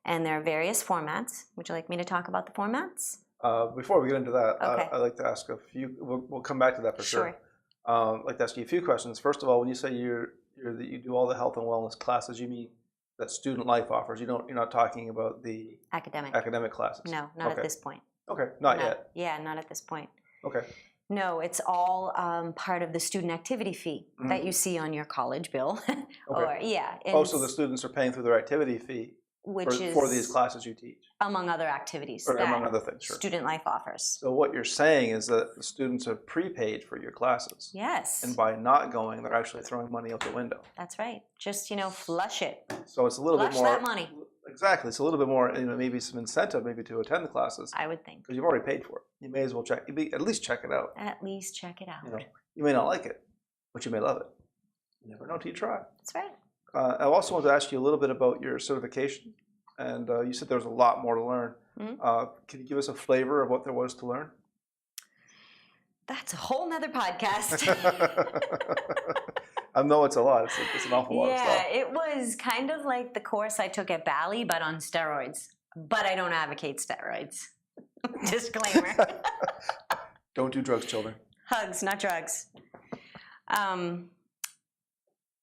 and there are various formats. Would you like me to talk about the formats? Before we get into that, Okay. I'd like to ask a few, we'll come back to that for sure. I'd like to ask you a few questions. First of all, when you say you do all the health and wellness classes, you mean that Student Life offers? You're not talking about the academic classes? No, not at this point. Okay, not yet. Yeah, not at this point. Okay. No, it's all part of the student activity fee that you see on your college bill. So the students are paying through their activity fee for these classes you teach? Among other activities. Or among other things, sure. Student Life offers. So what you're saying is that the students have prepaid for your classes. Yes. And by not going, they're actually throwing money out the window. That's right. Just, flush it. So it's a little bit more. Flush that money. Exactly. It's a little bit more, maybe some incentive maybe to attend the classes. I would think. Because you've already paid for it. You may as well at least check it out. At least check it out. You may not like it, but you may love it. You never know till you try. That's right. I also wanted to ask you a little bit about your certification, and you said there was a lot more to learn. Can you give us a flavor of what there was to learn? That's a whole nother podcast. I know it's a lot. It's an awful lot of stuff. Yeah, it was kind of like the course I took at Bally, but on steroids. But I don't advocate steroids. Disclaimer. Don't do drugs, children. Hugs, not drugs.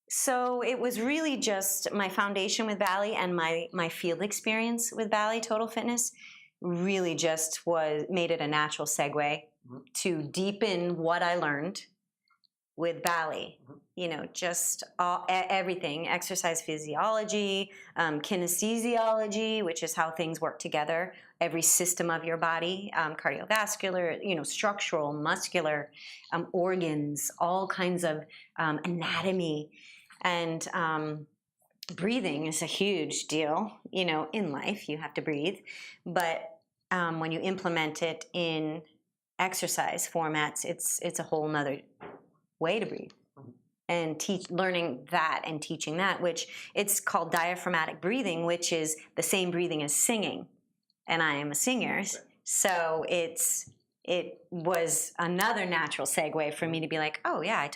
So it was really just my foundation with Bally and my field experience with Bally Total Fitness really just made it a natural segue to deepen what I learned with Bally. You know, just everything, exercise physiology, kinesiology, which is how things work together, every system of your body, cardiovascular, you know, structural, muscular, organs, all kinds of anatomy. And breathing is a huge deal. You know, in life, you have to breathe. But when you implement it in exercise formats, it's a whole nother way to breathe. And learning that and teaching that, which it's called diaphragmatic breathing, which is the same breathing as singing. And I am a singer, so it was another natural segue for me to be like, oh yeah,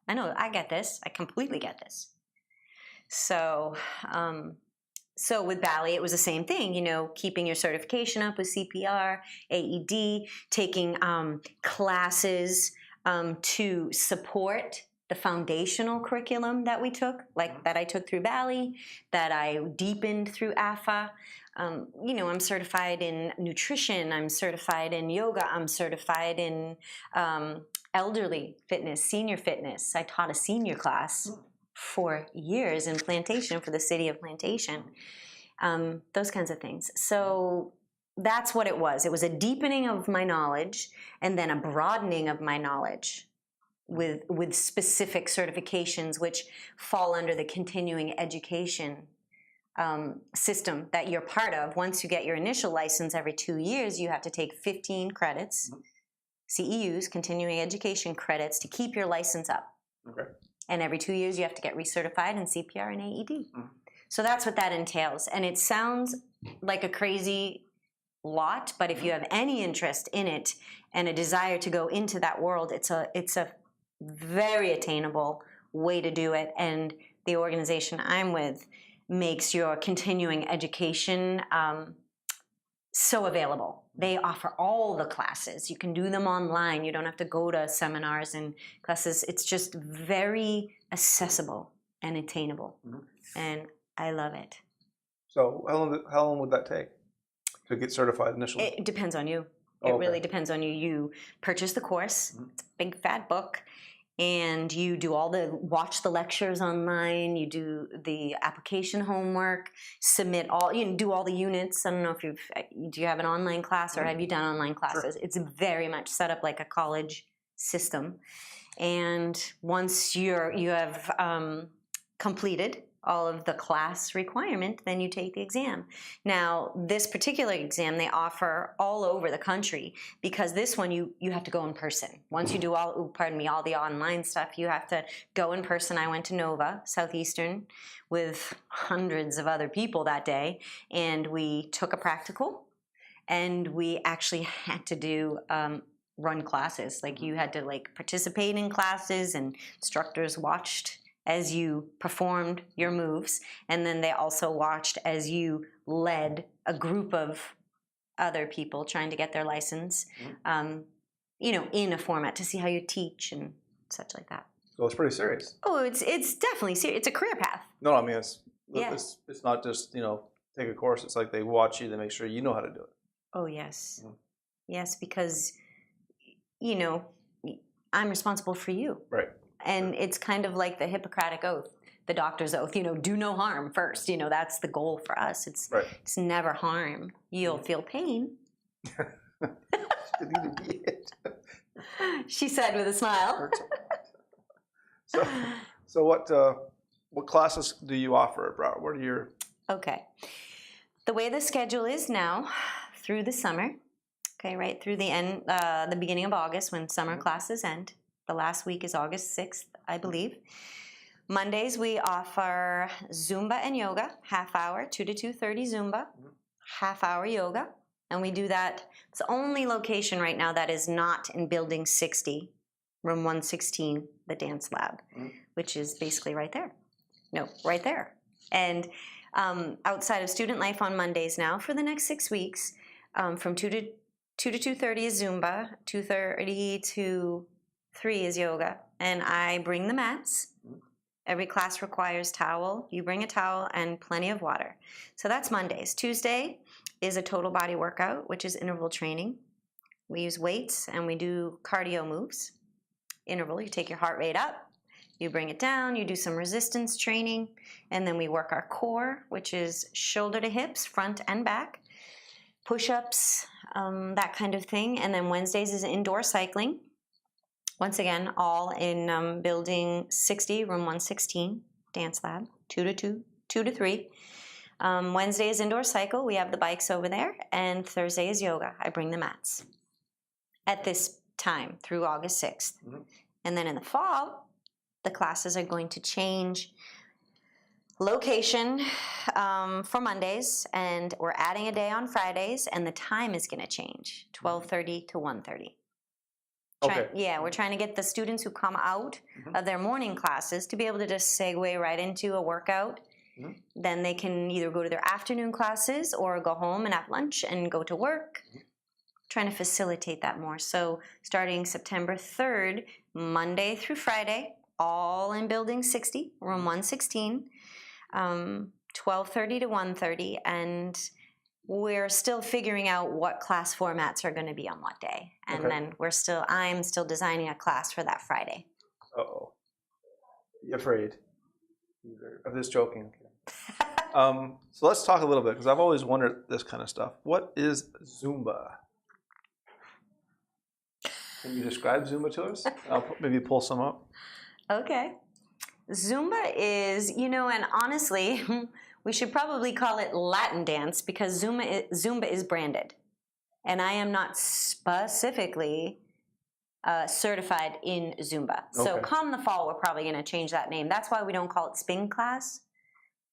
I know, I get this. I completely get this. So, so with Bally, it was the same thing, you know, keeping your certification up with CPR, AED, taking classes to support the foundational curriculum that we took, like that I took through Bally, that I deepened through AFA. You know, I'm certified in nutrition, I'm certified in yoga, I'm certified in elderly fitness, senior fitness. I taught a senior class for years in Plantation for the city of Plantation. Those kinds of things. So that's what it was. It was a deepening of my knowledge and then a broadening of my knowledge with specific certifications which fall under the continuing education system that you're part of. Once you get your initial license, every 2 years, you have to take 15 credits, CEUs, continuing education credits, to keep your license up. Okay. And every 2 years, you have to get recertified in CPR and AED. So that's what that entails. And it sounds like a crazy lot, but if you have any interest in it and a desire to go into that world, it's a very attainable way to do it. And the organization I'm with makes your continuing education so available. They offer all the classes. You can do them online. You don't have to go to seminars and classes. It's just very accessible and attainable. And I love it. So how long would that take to get certified initially? It depends on you. It really depends on you. You purchase the course. It's a big fat book. And you do watch the lectures online, you do the application homework, do all the units. I don't know if do you have an online class or have you done online classes? Sure. It's very much set up like a college system. And once you have completed all of the class requirement, then you take the exam. Now, this particular exam they offer all over the country, because this one you have to go in person. Once you do all the online stuff, you have to go in person. I went to Nova, Southeastern, with hundreds of other people that day, and we took a practical, and we actually had to do run classes. Like, you had to participate in classes, and instructors watched as you performed your moves, and then they also watched as you led a group of other people trying to get their license, in a format to see how you teach and such like that. So it's pretty serious. Oh, it's definitely serious. It's a career path. No, I mean, it's not just, take a course. It's like they watch you to make sure you know how to do it. Oh, yes. Yes, because, I'm responsible for you. Right. And it's kind of like the Hippocratic Oath, the doctor's oath, do no harm first. That's the goal for us. It's never harm. You'll feel pain. She said with a smile. So what classes do you offer at Broward? What are your... Okay. The way the schedule is now, through the summer, right through the beginning of August when summer classes end. The last week is August 6th, I believe. Mondays we offer Zumba and yoga, half hour, 2 to 2:30 Zumba, half hour yoga. And we do that. It's the only location right now that is not in building 60, room 116, the dance lab, which is basically right there. No, right there. And outside of student life on Mondays now for the next 6 weeks, from 2 to 2:30 is Zumba, 2:30 to 3 is yoga, and I bring the mats. Every class requires towel. You bring a towel and plenty of water. So that's Mondays. Tuesday is a total body workout, which is interval training. We use weights and we do cardio moves. Interval, you take your heart rate up, you bring it down, you do some resistance training, and then we work our core, which is shoulder to hips, front and back, push-ups, that kind of thing. And then Wednesdays is indoor cycling. Once again, all in building 60, room 116, dance lab, 2 to 2, 2 to 3. Wednesday is indoor cycle. We have the bikes over there. And Thursday is yoga. I bring the mats at this time through August 6th. And then in the fall, the classes are going to change location for Mondays, and we're adding a day on Fridays, and the time is going to change, 12:30 to 1:30. Okay. Yeah, we're trying to get the students who come out of their morning classes to be able to just segue right into a workout. Then they can either go to their afternoon classes or go home and have lunch and go to work. Trying to facilitate that more. So starting September 3rd, Monday through Friday, all in building 60, room 116, 12:30 to 1:30, and we're still figuring out what class formats are going to be on what day. And then I'm still designing a class for that Friday. Uh-oh. You afraid? I'm just joking. So let's talk a little bit, because I've always wondered this kind of stuff. What is Zumba? Can you describe Zumba to us? I'll maybe pull some up. Okay. Zumba is, and honestly, we should probably call it Latin dance, because Zumba is branded. And I am not specifically certified in Zumba. So come the fall, we're probably going to change that name. That's why we don't call it spin class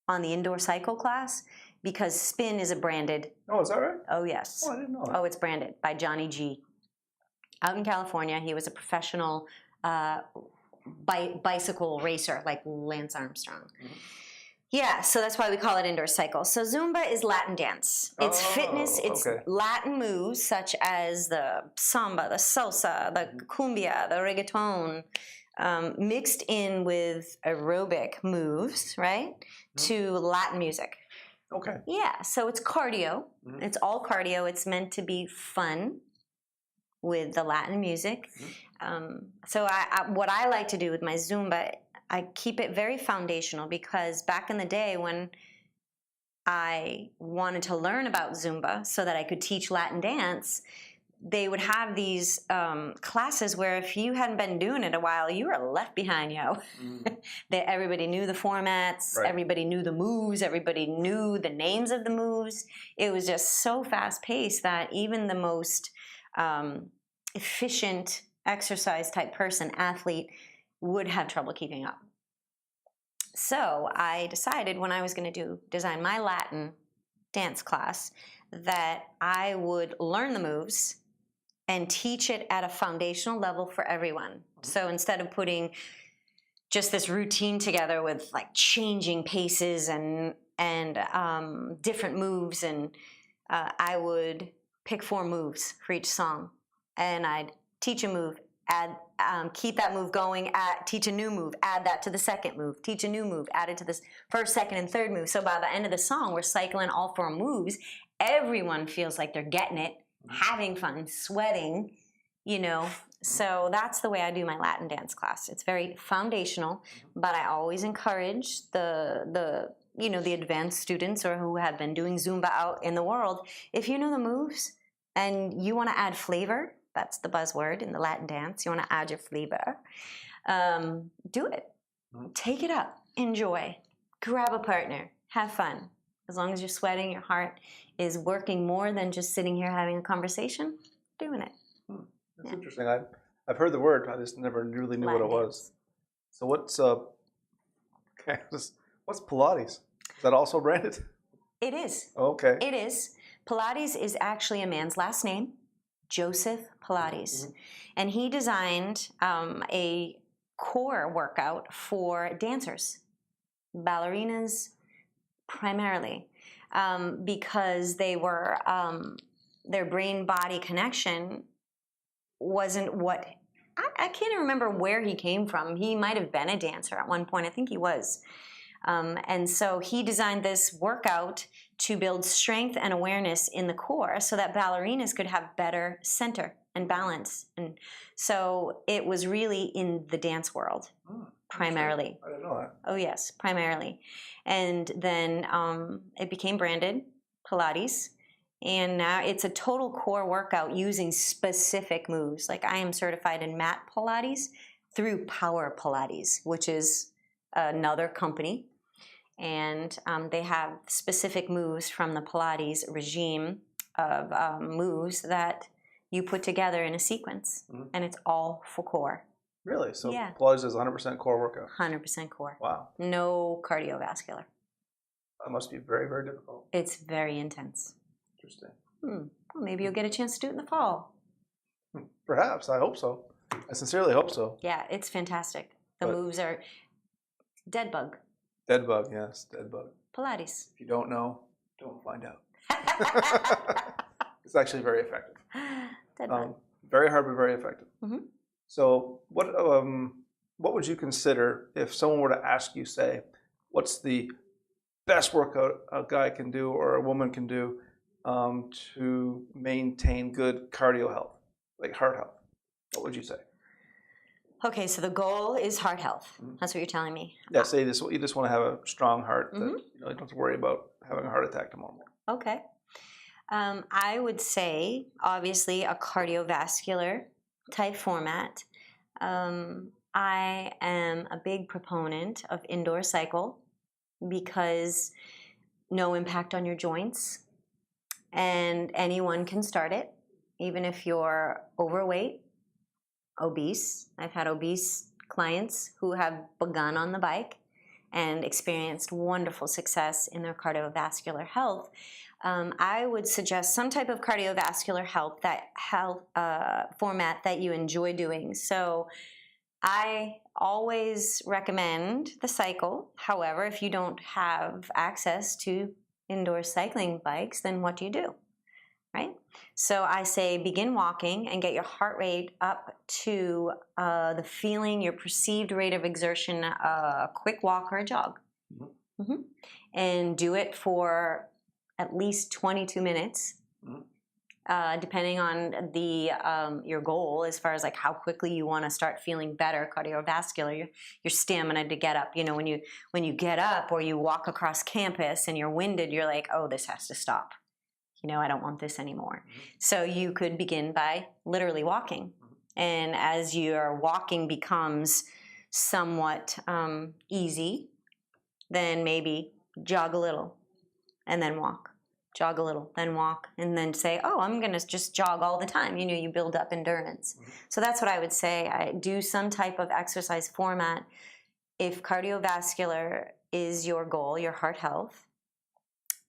on the indoor cycle class, because spin is a branded. Oh, is that right? Oh, yes. Oh, I didn't know that. Oh, it's branded by Johnny G. Out in California. He was a professional bicycle racer like Lance Armstrong. Yeah, so that's why we call it indoor cycle. So Zumba is Latin dance. It's fitness. It's Latin moves such as the samba, the salsa, the cumbia, the reggaeton, mixed in with aerobic moves, right, to Latin music. Okay. Yeah, so it's cardio. It's all cardio. It's meant to be fun with the Latin music. So what I like to do with my Zumba, I keep it very foundational, because back in the day when I wanted to learn about Zumba so that I could teach Latin dance, they would have these classes where if you hadn't been doing it a while, you were left behind, Everybody knew the formats, everybody knew the moves, everybody knew the names of the moves. It was just so fast-paced that even the most efficient exercise type person, athlete, would have trouble keeping up. So I decided when I was going to design my Latin dance class that I would learn the moves and teach it at a foundational level for everyone. So instead of putting just this routine together with like changing paces and different moves, and I would pick 4 moves for each song, and I'd teach a move, keep that move going, teach a new move, add that to the second move, teach a new move, add it to the first, second, and third move. So by the end of the song, we're cycling all 4 moves. Everyone feels like they're getting it, having fun, sweating, So that's the way I do my Latin dance class. It's very foundational, but I always encourage the advanced students or who have been doing Zumba out in the world. If you know the moves and you want to add flavor, that's the buzzword in the Latin dance. You want to add your flavor. Do it. Take it up. Enjoy. Grab a partner. Have fun. As long as you're sweating, your heart is working more than just sitting here having a conversation, doing it. That's interesting. I've heard the word. I just never really knew Latin what it was. So Okay. What's Pilates? Is that also branded? It is. Okay. It is. Pilates is actually a man's last name, Joseph Pilates. Mm-hmm. And he designed a core workout for dancers, ballerinas primarily, because they were, their brain-body connection wasn't what, I can't remember where he came from. He might have been a dancer at one point. I think he was. And so he designed this workout to build strength and awareness in the core so that ballerinas could have better center and balance. And so it was really in the dance world, primarily. I didn't know that. Oh, yes, primarily. And then it became branded Pilates. And now it's a total core workout using specific moves. Like I am certified in mat Pilates through Power Pilates, which is another company. And they have specific moves from the Pilates regime of moves that you put together in a sequence. Mm-hmm. And it's all for core. Really? So yeah. Pilates is 100% core workout? 100% core. Wow. No cardiovascular. That must be very, very difficult. It's very intense. Interesting. Well, maybe you'll get a chance to do it in the fall. Perhaps. I hope so. I sincerely hope so. Yeah, it's fantastic. The moves are dead bug. Dead bug, yes. Dead bug. Pilates. If you don't know, don't find out. It's actually very effective. Dead bug. Very hard, but very effective. Mm-hmm. So what would you consider if someone were to ask you, say, what's the best workout a guy can do or a woman can do to maintain good cardio health, like heart health? What would you say? Okay, so the goal is heart health. Mm-hmm. That's what you're telling me. Yeah, say this. You just want to have a strong heart that you don't have to worry about having a heart attack tomorrow morning. Okay. I would say, obviously, a cardiovascular type format. I am a big proponent of indoor cycle because no impact on your joints, and anyone can start it, even if you're overweight, obese. I've had obese clients who have begun on the bike and experienced wonderful success in their cardiovascular health. I would suggest some type of cardiovascular health format that you enjoy doing. So I always recommend the cycle. However, if you don't have access to indoor cycling bikes, then what do? Right? So I say begin walking and get your heart rate up to the feeling, your perceived rate of exertion, a quick walk or a jog. Mm-hmm. Mm-hmm. And do it for at least 22 minutes, depending on your goal as far as like how quickly you want to start feeling better cardiovascular, your stamina to get up. You know, when you get up or you walk across campus and you're winded, you're like, oh, this has to stop. You know, I don't want this anymore. Mm-hmm. So you could begin by literally walking. Mm-hmm. And as your walking becomes somewhat easy, then maybe jog a little and then walk. Jog a little, then walk, and then say, oh, I'm going to just jog all the time. You know, you build up endurance. Mm-hmm. So that's what I would say. I do some type of exercise format. If cardiovascular is your goal, your heart health,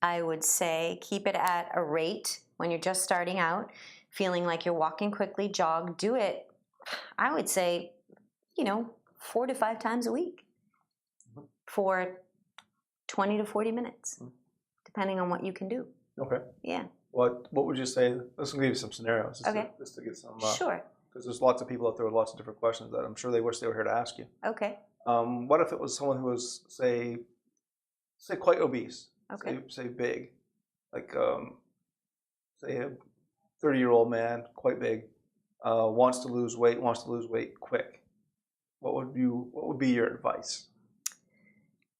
I would say keep it at a rate when you're just starting out, feeling like you're walking quickly, jog, do it, I would say, 4 to 5 times a week for 20 to 40 minutes, depending on what you can do. Okay. Yeah. What would you say? Let's give you some scenarios just to get some. Sure. Because there's lots of people out there with lots of different questions that I'm sure they wish they were here to ask you. Okay. What if it was someone who was, say quite obese? Okay. Say big, like say a 30-year-old man, quite big, wants to lose weight quick. What would be your advice?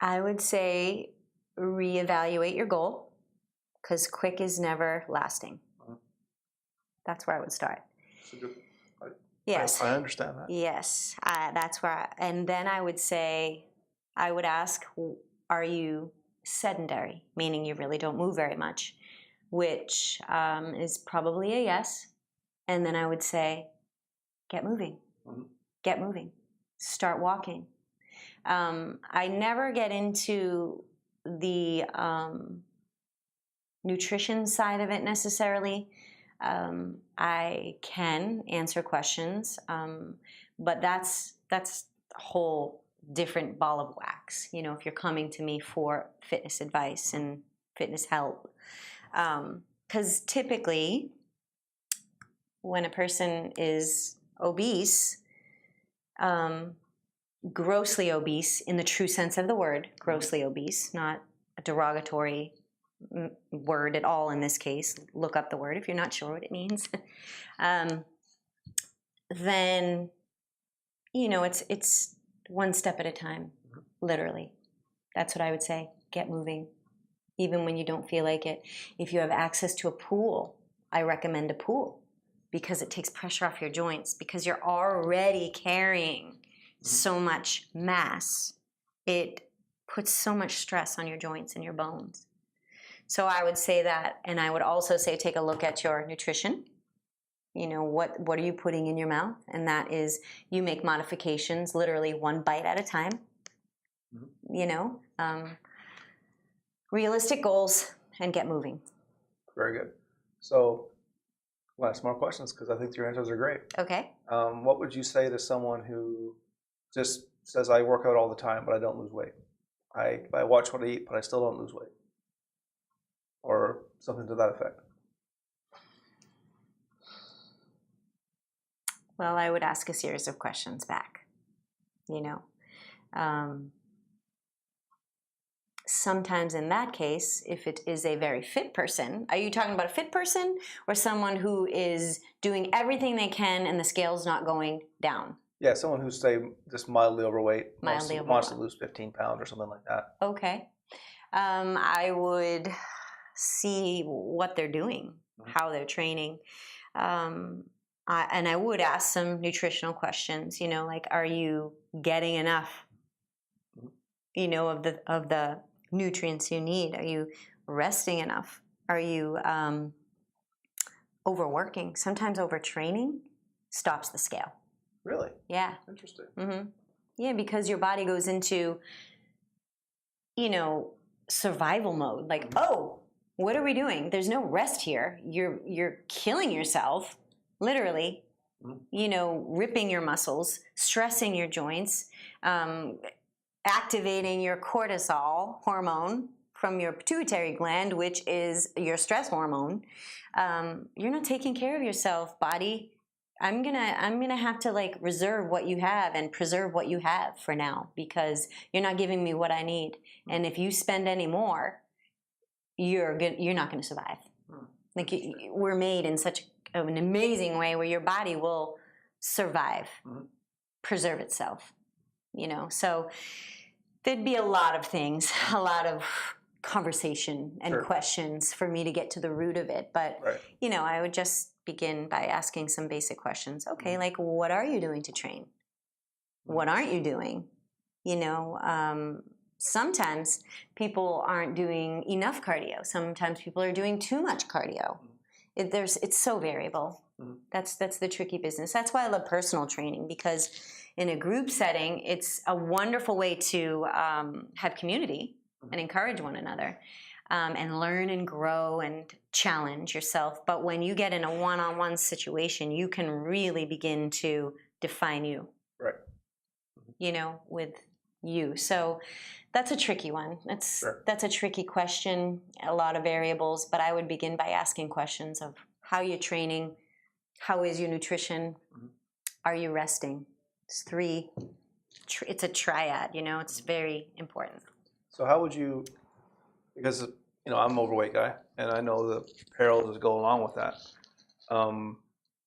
I would say reevaluate your goal, because quick is never lasting. That's where I would start. Yes. I understand that. Yes. That's where and then I would say, I would ask, are you sedentary, meaning you really don't move very much, which is probably a yes. And then I would say, get moving. Mm-hmm. Get moving. Start walking. I never get into the nutrition side of it necessarily. I can answer questions, but that's a whole different ball of wax. You know, if you're coming to me for fitness advice and fitness help, because typically when a person is obese, grossly obese in the true sense of the word, grossly obese, not a derogatory word at all in this case. Look up the word if you're not sure what it means. Then, you know, it's one step at a time, literally. That's what I would say. Get moving, even when you don't feel like it. If you have access to a pool, I recommend a pool because it takes pressure off your joints because you're already carrying so much mass. It puts so much stress on your joints and your bones. So I would say that, and I would also say take a look at your nutrition. You know, what are you putting in your mouth? And that is, you make modifications literally one bite at a time. You know, realistic goals and get moving. Very good. So I'll ask more questions because I think your answers are great. Okay. What would you say to someone who just says, I work out all the time, but I don't lose weight? I watch what I eat, but I still don't lose weight. Or something to that effect. Well, I would ask a series of questions back. You know, sometimes in that case, if it is a very fit person, are you talking about a fit person or someone who is doing everything they can and the scale's not going down? Yeah, someone who's, say, just mildly overweight, wants to lose 15 pounds or something like that. Okay. I would see what they're doing, how they're training. And I would ask some nutritional questions, you know, like, are you getting enough, you know, of the nutrients you need? Are you resting enough? Are you overworking? Sometimes overtraining stops the scale. Really? Yeah. Interesting. Mm-hmm. Yeah, because your body goes into, you know, survival mode. Like, oh, what are we doing? There's no rest here. You're killing yourself, literally. You know, ripping your muscles, stressing your joints, activating your cortisol hormone from your pituitary gland, which is your stress hormone. You're not taking care of yourself, body. I'm gonna have to like reserve what you have and preserve what you have for now because you're not giving me what I need. And if you spend any more, you're not going to survive. Like we're made in such an amazing way where your body will survive, preserve itself. You know, so there'd be a lot of things, a lot of conversation and questions for me to get to the root of it. But you know, I would just begin by asking some basic questions. Okay, like what are you doing to train? What aren't you doing? You know, sometimes people aren't doing enough cardio. Sometimes people are doing too much cardio. It's so variable. That's the tricky business. That's why I love personal training because in a group setting, it's a wonderful way to have community and encourage one another. And learn and grow and challenge yourself. But when you get in a one-on-one situation, you can really begin to define you. Right. You know, with you. So that's a tricky one. That's a tricky question, a lot of variables, but I would begin by asking questions of how you're training, how is your nutrition, are you resting? It's it's a triad, you know, it's very important. So how would you, because you know, I'm an overweight guy, and I know the perils that go along with that. A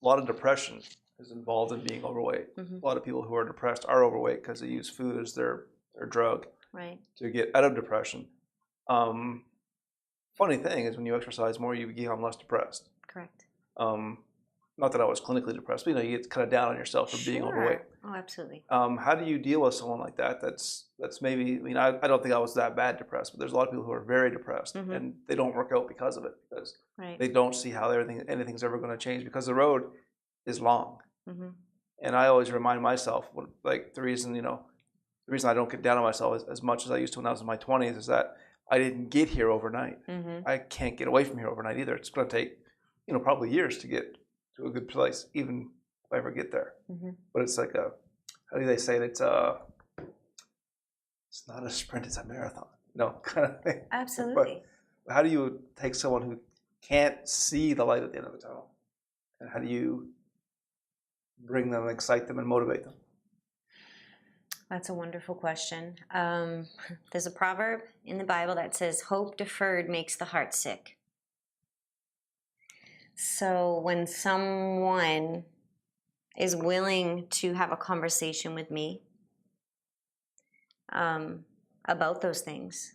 lot of depression is involved in being overweight. A lot of people who are depressed are overweight because they use food as their drug to get out of depression. Funny thing is when you exercise more, you become less depressed. Correct. Not that I was clinically depressed, but you know, you get kind of down on yourself for being overweight. Oh, absolutely. How do you deal with someone like that? That's maybe, I mean, I don't think I was that bad depressed, but there's a lot of people who are very depressed and they don't work out because of it, because they don't see how anything's ever going to change because the road is long. And I always remind myself, like the reason, you know, the reason I don't get down on myself as much as I used to when I was in my 20s is that I didn't get here overnight. I can't get away from here overnight either. It's going to take, probably years to get to a good place, even if I ever get there. But it's like how do they say it? It's not a sprint, it's a marathon, kind of thing. Absolutely. But how do you take someone who can't see the light at the end of the tunnel, and how do you bring them, excite them, and motivate them? That's a wonderful question. There's a proverb in the Bible that says, hope deferred makes the heart sick. So when someone is willing to have a conversation with me about those things,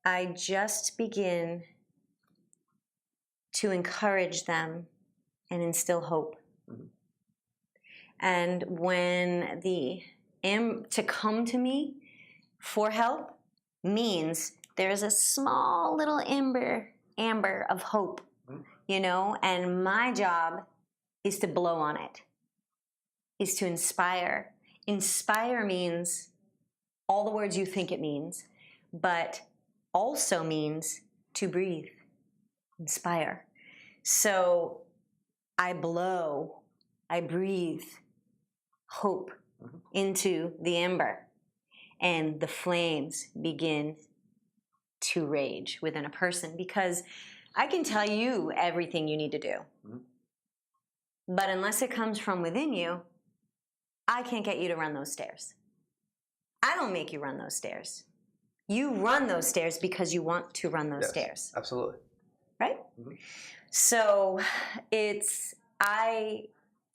I just begin to encourage them and instill hope. And when to come to me for help means there's a small little amber of hope, and my job is to blow on it, is to inspire. Inspire means all the words you think it means, but also means to breathe, inspire. So I breathe hope into the ember, and the flames begin to rage within a person, because I can tell you everything you need to do. But unless it comes from within you, I can't get you to run those stairs. I don't make you run those stairs. You run those stairs because you want to run those stairs. Absolutely. Right? So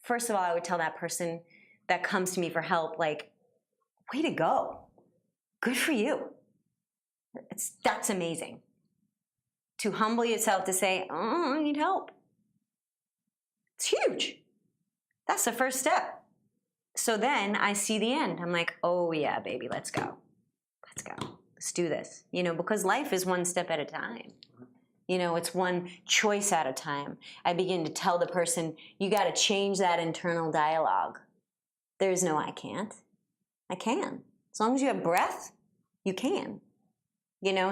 first of all, I would tell that person that comes to me for help, like, way to go. Good for you. That's amazing. To humble yourself to say, oh, I need help. It's huge. That's the first step. So then I see the end. I'm like, oh yeah, baby, let's go. Let's go. Let's do this. Because life is one step at a time. It's one choice at a time. I begin to tell the person, you got to change that internal dialogue. There's no I can't. I can. As long as you have breath, you can.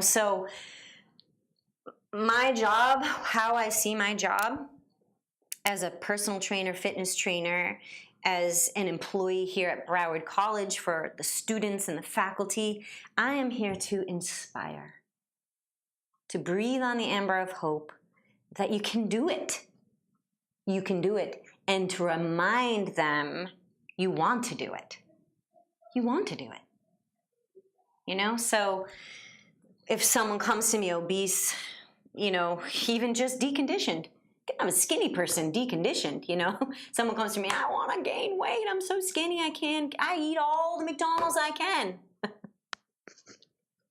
So my job, how I see my job as a personal trainer, fitness trainer, as an employee here at Broward College for the students and the faculty, I am here to inspire, to breathe on the amber of hope that you can do it. You can do it. And to remind them you want to do it. You want to do it. So if someone comes to me obese, even just deconditioned, I'm a skinny person, deconditioned, Someone comes to me, I want to gain weight. I'm so skinny, I eat all the McDonald's I can.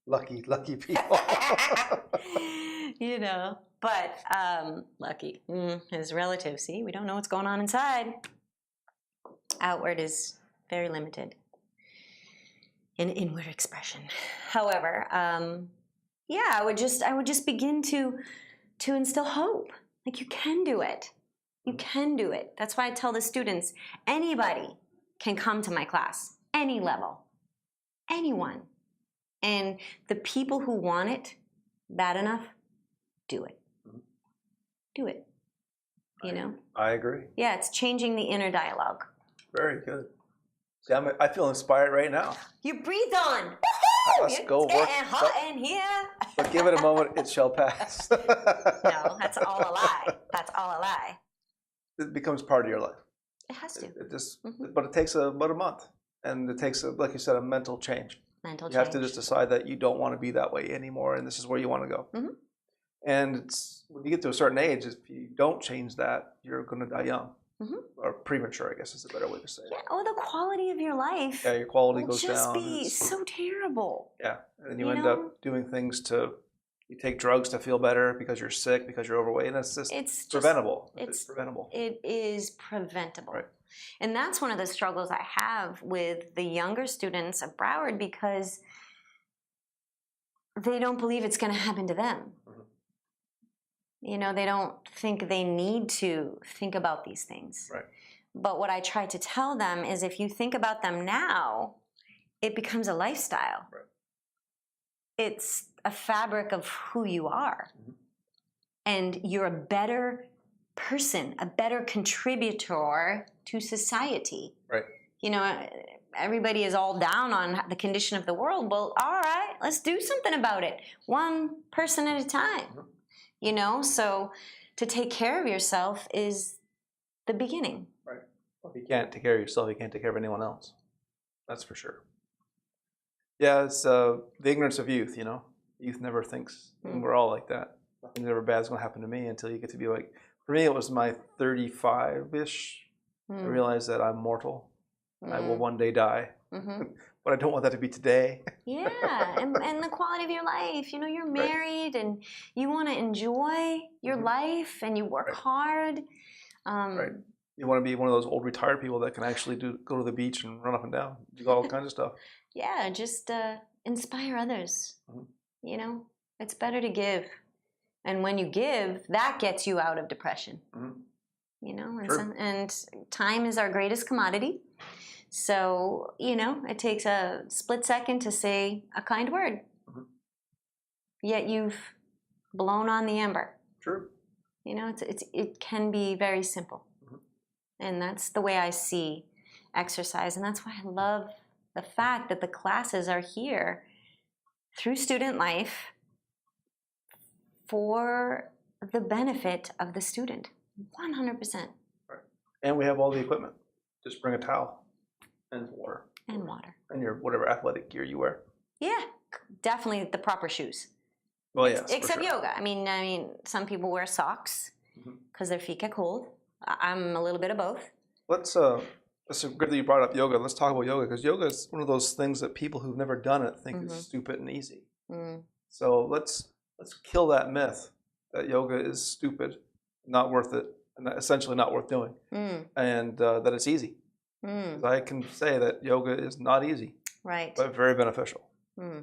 Lucky people. But lucky is relative. See, we don't know what's going on inside. Outward is very limited in inward expression. However, I would just begin to instill hope. Like, you can do it. You can do it. That's why I tell the students, anybody can come to my class, any level, anyone. And the people who want it bad enough, do it. Do it. I agree. Yeah, it's changing the inner dialogue. Very good. See, I feel inspired right now. You breathe on. Let's go work. It's getting hot in here. But give it a moment, it shall pass. No, that's all a lie. That's all a lie. It becomes part of your life. It has to. But it takes about a month. And it takes, like you said, a mental change. You have to just decide that you don't want to be that way anymore, and this is where you want to go. And when you get to a certain age, if you don't change that, you're going to die young. Or premature, I guess is a better way to say it. Yeah, or the quality of your life. Yeah, your quality goes just down. Be so terrible. Yeah, and then you end up doing things you take drugs to feel better because you're sick, because you're overweight, and it's preventable. It's preventable. It is preventable. Right. And that's one of the struggles I have with the younger students of Broward, because they don't believe it's going to happen to them. They don't think they need to think about these things. Right. But what I try to tell them is if you think about them now, it becomes a lifestyle. Right. It's a fabric of who you are. Mm-hmm. And you're a better person, a better contributor to society. Right. You know, everybody is all down on the condition of the world. Well, all right, let's do something about it. One person at a time. Mm-hmm. You know, so to take care of yourself is the beginning. Right. Well, if you can't take care of yourself, you can't take care of anyone else. That's for sure. Yeah, it's the ignorance of youth, you know. Youth never thinks. Mm-hmm. We're all like that. Nothing ever bad is going to happen to me until you get to be like, for me, it was my 35-ish. I realized that I'm mortal. I will one day die. Mm-hmm. But I don't want that to be today. Yeah, and the quality of your life. You know, you're married and you want to enjoy your life and you work hard. Right. You want to be one of those old retired people that can actually go to the beach and run up and down, do all kinds of stuff. Yeah, just inspire others. Mm-hmm. You know, it's better to give. And when you give, that gets you out of depression. Mm-hmm. You know, and time is our greatest commodity. So, you know, it takes a split second to say a kind word. Mm-hmm. Yet you've blown on the ember. True. You know, it can be very simple. Mm-hmm. And that's the way I see exercise. And that's why I love the fact that the classes are here through student life for the benefit of the student. 100%. Right. And we have all the equipment. Just bring a towel and water. And water. And your whatever athletic gear you wear. Yeah, definitely the proper shoes. Well, yes. Except yoga. I mean, some people wear socks because their feet get cold. I'm a little bit of both. It's good that you brought up yoga. Let's talk about yoga because yoga is one of those things that people who've never done it think is stupid and easy. Mm. So let's kill that myth that yoga is stupid, not worth it, and essentially not worth doing, and that it's easy. I can say that yoga is not easy, right, but very beneficial. I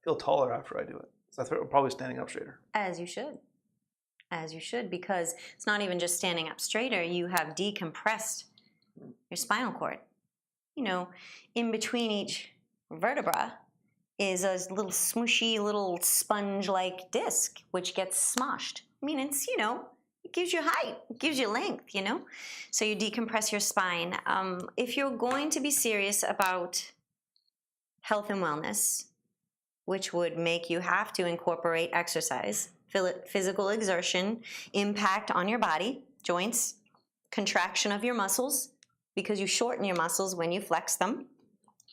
feel taller after I do it. So I'm probably standing up straighter. As you should, because it's not even just standing up straighter. You have decompressed your spinal cord. You know, in between each vertebra is a little smooshy little sponge-like disc, which gets smoshed. I mean, it's, you know, it gives you height, it gives you length, you know? So you decompress your spine. If you're going to be serious about health and wellness, which would make you have to incorporate exercise, physical exertion, impact on your body, joints, contraction of your muscles, because you shorten your muscles when you flex them,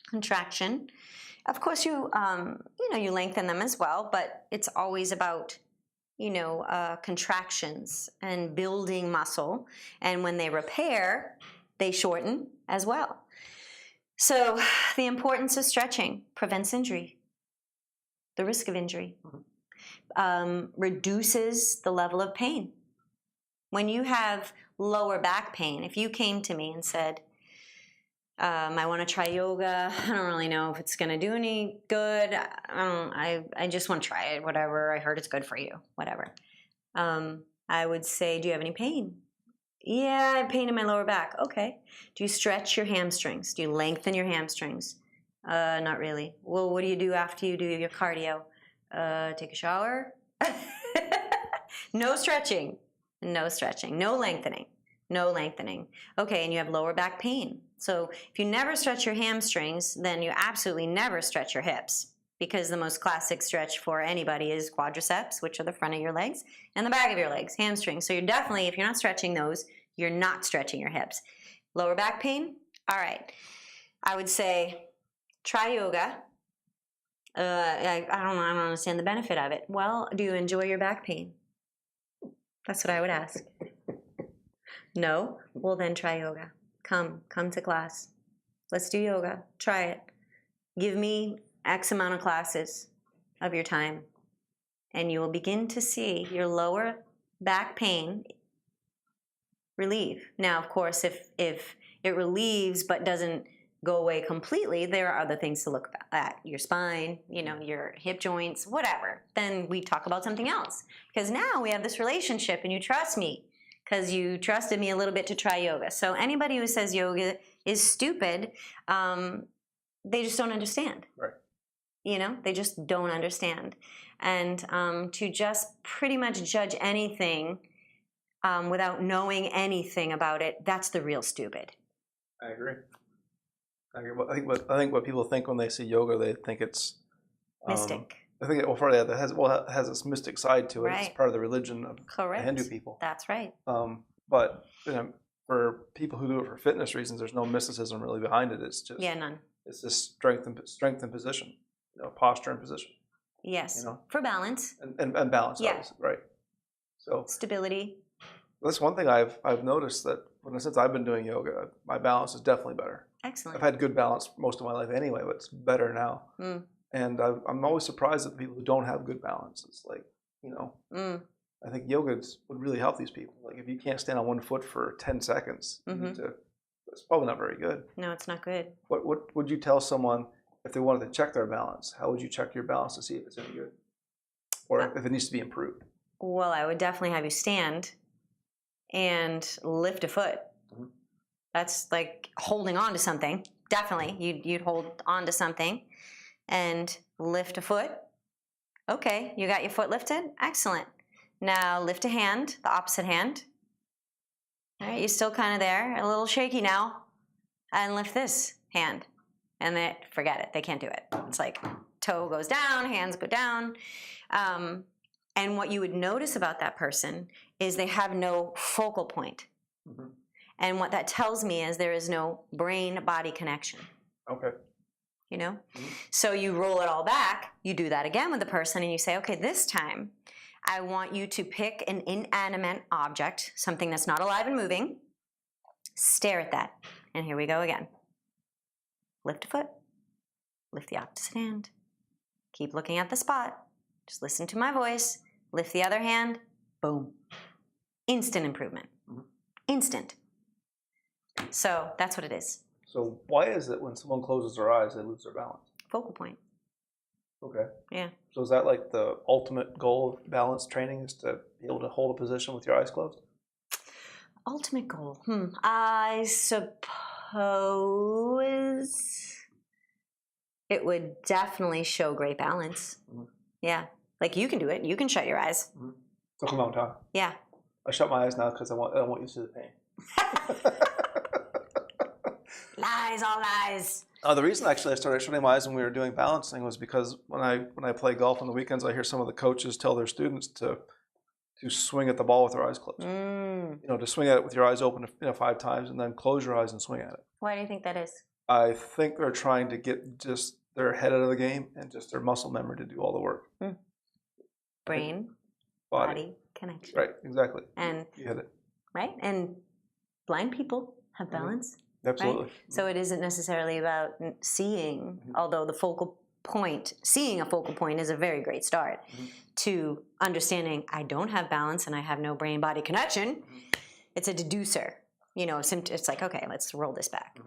contraction. Of course, you lengthen them as well, but it's always about, contractions and building muscle. And when they repair, they shorten as well. So the importance of stretching prevents injury, the risk of injury, reduces the level of pain. When you have lower back pain, if you came to me and said, I want to try yoga. I don't really know if it's going to do any good. I just want to try it. Whatever. I heard it's good for you. Whatever. I would say, do you have any pain? Yeah, I have pain in my lower back. Okay. Do you stretch your hamstrings? Do you lengthen your hamstrings? Not really. Well, what do you do after you do your cardio? Take a shower? No stretching. No stretching. No lengthening. No lengthening. Okay, and you have lower back pain. So if you never stretch your hamstrings, then you absolutely never stretch your hips, because the most classic stretch for anybody is quadriceps, which are the front of your legs, and the back of your legs, hamstrings. So you're definitely, if you're not stretching those, you're not stretching your hips. Lower back pain? All right. I would say try yoga. I don't understand the benefit of it. Well, do you enjoy your back pain? That's what I would ask. No? Well, then try yoga. Come to class. Let's do yoga. Try it. Give me X amount of classes of your time, and you will begin to see your lower back pain relieve. Now, of course, if it relieves but doesn't go away completely, there are other things to look at. Your spine, your hip joints, whatever. Then we talk about something else. Because now we have this relationship, and you trust me. because you trusted me a little bit to try yoga. So anybody who says yoga is stupid, they just don't understand. Right. You know, they just don't understand. And to just pretty much judge anything without knowing anything about it, that's the real stupid. I agree. I think what people think when they see yoga, they think it's Mystic. I think it has this mystic side to it. Right. It's part of the religion of Correct. the Hindu people. That's right. But for people who do it for fitness reasons, there's no mysticism really behind it. It's just none. It's just strength and position, posture and position. Yes. For balance. And balance. Yeah. Obviously, right. So stability. That's one thing I've noticed that since I've been doing yoga, my balance is definitely better. Excellent. I've had good balance most of my life anyway, but it's better now. And I'm always surprised at the people who don't have good balance. It's like, I think yoga would really help these people. Like if you can't stand on one foot for 10 seconds, it's probably not very good. No, it's not good. What would you tell someone if they wanted to check their balance? How would you check your balance to see if it's any good? Or if it needs to be improved? Well, I would definitely have you stand and lift a foot. That's like holding on to something. Definitely. You'd hold on to something and lift a foot. Okay, you got your foot lifted? Excellent. Now lift a hand, the opposite hand. All right, you're still kind of there, a little shaky now. And lift this hand. And then forget it, they can't do it. It's like toe goes down, hands go down. And what you would notice about that person is they have no focal point. And what that tells me is there is no brain-body connection. Okay. So you roll it all back, you do that again with the person, and you say, okay, this time I want you to pick an inanimate object, something that's not alive and moving, stare at that, and here we go again. Lift a foot, lift the opposite hand, keep looking at the spot, just listen to my voice, lift the other hand, boom. Instant improvement. Instant. So that's what it is. So why is it when someone closes their eyes, they lose their balance? Focal point. Okay. Yeah. So is that like the ultimate goal of balance training, is to be able to hold a position with your eyes closed? Ultimate goal? I suppose it would definitely show great balance. Yeah. Like you can do it. You can shut your eyes. Took a long time. Yeah. I shut my eyes now because I don't want you to see the pain. Lies, all lies. The reason actually I started shutting my eyes when we were doing balancing was because when I play golf on the weekends, I hear some of the coaches tell their students to swing at the ball with their eyes closed. To swing at it with your eyes open 5 times and then close your eyes and swing at it. Why do you think that is? I think they're trying to get just their head out of the game and just their muscle memory to do all the work. Brain, body connection. Right, exactly. And you hit it. Right, and blind people have balance. Absolutely. Right? So it isn't necessarily about seeing, although seeing a focal point is a very great start to understanding I don't have balance and I have no brain-body connection. It's a deducer. It's like, okay, let's roll this back.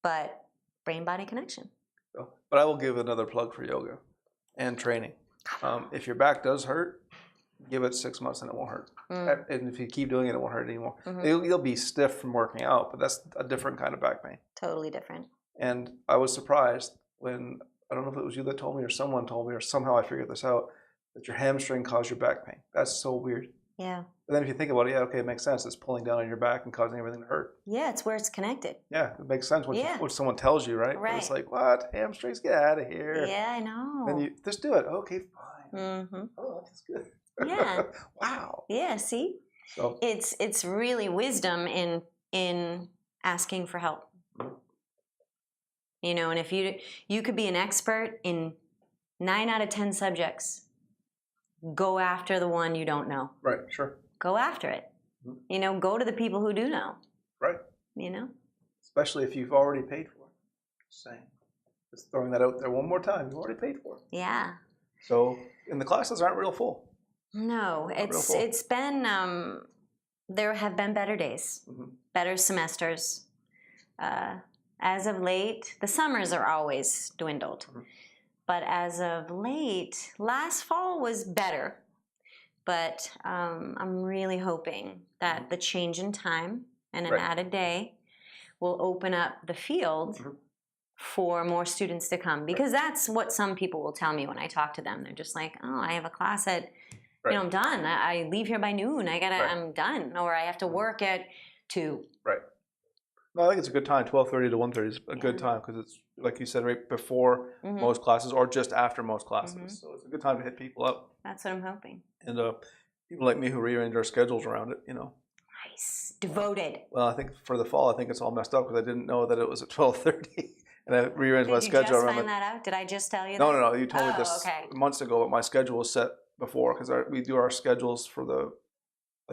But brain-body connection. But I will give another plug for yoga and training. If your back does hurt, give it 6 months and it won't hurt. And if you keep doing it, it won't hurt anymore. You'll be stiff from working out, but that's a different kind of back pain. Totally different. And I was surprised when, I don't know if it was you that told me or someone told me or somehow I figured this out, that your hamstring caused your back pain. That's so weird. Yeah. But then if you think about it, okay, it makes sense. It's pulling down on your back and causing everything to hurt. Yeah, it's where it's connected. Yeah, it makes sense when someone tells you, right? Right. But it's like, what? Hamstrings, get out of here. Yeah, I know. Then you just do it. Okay, fine. Oh, that's good. Yeah. Wow. Yeah, see? So it's really wisdom in asking for help. And if you could be an expert in 9 out of 10 subjects, go after the one you don't know. Right, sure. Go after it. Go to the people who do know. Right. Especially if you've already paid for it. Just saying. Just throwing that out there one more time. You've already paid for it. Yeah. So, and the classes aren't real full. No, it's been, there have been better days, better semesters. As of late, the summers are always dwindled. But as of late, last fall was better. but I'm really hoping that the change in time and an added day will open up the field for more students to come, because that's what some people will tell me when I talk to them. They're just like, oh, I have a class at, you know, I'm done. I leave here by noon. I'm done, or I have to work at 2. Right. No, I think it's a good time. 12:30 to 1:30 is a good time, because it's, like you said, right before most classes or just after most classes. So it's a good time to hit people up. That's what I'm hoping. And people like me who rearrange our schedules around it, you know. Nice. Devoted. Well, I think for the fall, I think it's all messed up because I didn't know that it was at 12:30. And I rearranged my schedule around. Did you just find that out? Did I just tell you that? No. You told me this months ago, but my schedule was set before, because we do our schedules for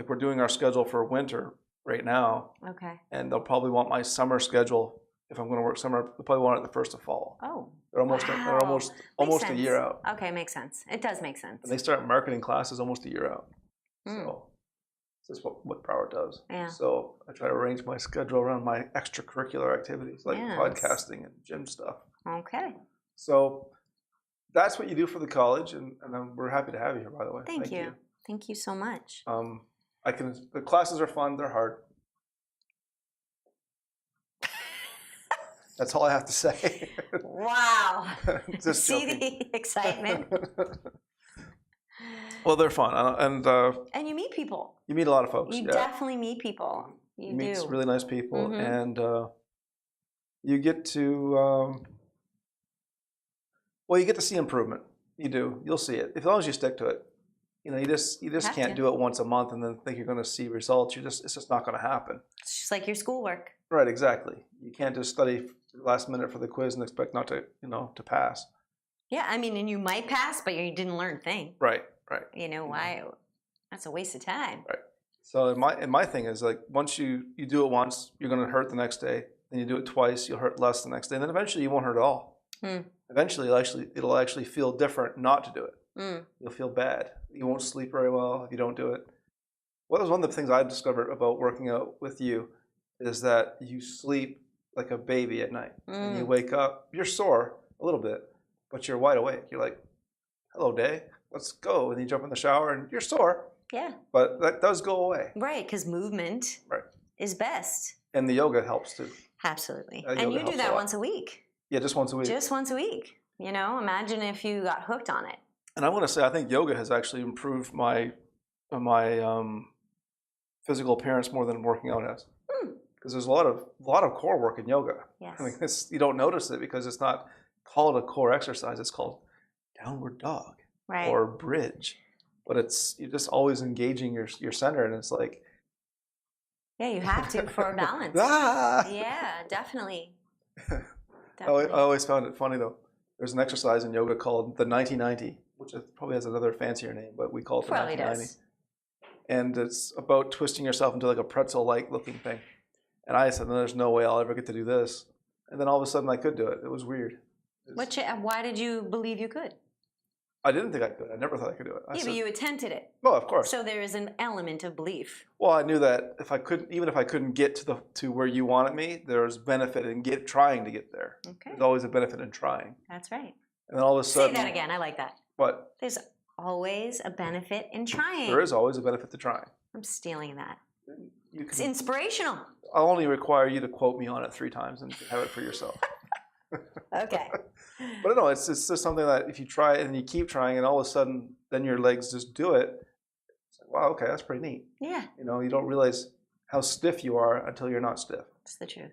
we're doing our schedule for winter right now. Okay. And they'll probably want my summer schedule. If I'm going to work summer, they'll probably want it the first of fall. Oh. They're almost a year out. Okay, makes sense. It does make sense. And they start marketing classes almost a year out. So this is what Broward does. Yeah. So I try to arrange my schedule around my extracurricular activities, like podcasting and gym stuff. Okay. So that's what you do for the college, and we're happy to have you here, by the way. Thank you. Thank you so much. The classes are fun. They're hard. That's all I have to say. Wow. Just See joking. the excitement. Well, they're fun, and you meet people. You meet a lot of folks. You definitely meet people. You meet do. really nice people, and you get to you get to see improvement. You do. You'll see it as long as you stick to it. You know, you just can't do it once a month and then think you're going to see results. It's just not going to happen. It's just like your schoolwork. Right. Exactly. You can't just study last minute for the quiz and expect not to to pass. Yeah, I mean, and you might pass, but you didn't learn a thing. Right. You know why? That's a waste of time. Right. So my thing is, like, once you do it once, you're going to hurt the next day. Then you do it twice, you'll hurt less the next day. And then eventually you won't hurt at all. Eventually it'll actually feel different not to do it. You'll feel bad. You won't sleep very well if you don't do it. What was one of the things I discovered about working out with you is that you sleep like a baby at night. And you wake up, you're sore a little bit, but you're wide awake. You're like, hello, day, let's go. And you jump in the shower and you're sore. Yeah. But that does go away. Right, because movement is best. And the yoga helps too. Absolutely. And you do that once a week. Yeah, just once a week. Just once a week. You know, imagine if you got hooked on it. And I want to say, I think yoga has actually improved my physical appearance more than working out has. Because there's a lot of core work in yoga. Yes. I mean, you don't notice it because it's not called a core exercise. It's called downward dog or bridge. But you're just always engaging your center, and it's like. Yeah, you have to for a balance. Yeah, definitely. I always found it funny though. There's an exercise in yoga called the 90-90, which probably has another fancier name, but we call it the 90-90. Does. And it's about twisting yourself into like a pretzel-like looking thing. And I said, there's no way I'll ever get to do this. And then all of a sudden I could do it. It was weird. Why did you believe you could? I didn't think I could. I never thought I could do it. But you attempted it. Well, of course. So there is an element of belief. Well, I knew that even if I couldn't get to where you wanted me, there's benefit in trying to get there. Okay. There's always a benefit in trying. That's right. And then all of a sudden. Say that again. I like that. What? There's always a benefit in trying. There is always a benefit to trying. I'm stealing that. It's inspirational. I'll only require you to quote me on it 3 times, and you can have it for yourself. Okay. But no, it's just something that if you try it and you keep trying, and all of a sudden, then your legs just do it. It's like, wow, okay, that's pretty neat. Yeah. You know, you don't realize how stiff you are until you're not stiff. It's the truth.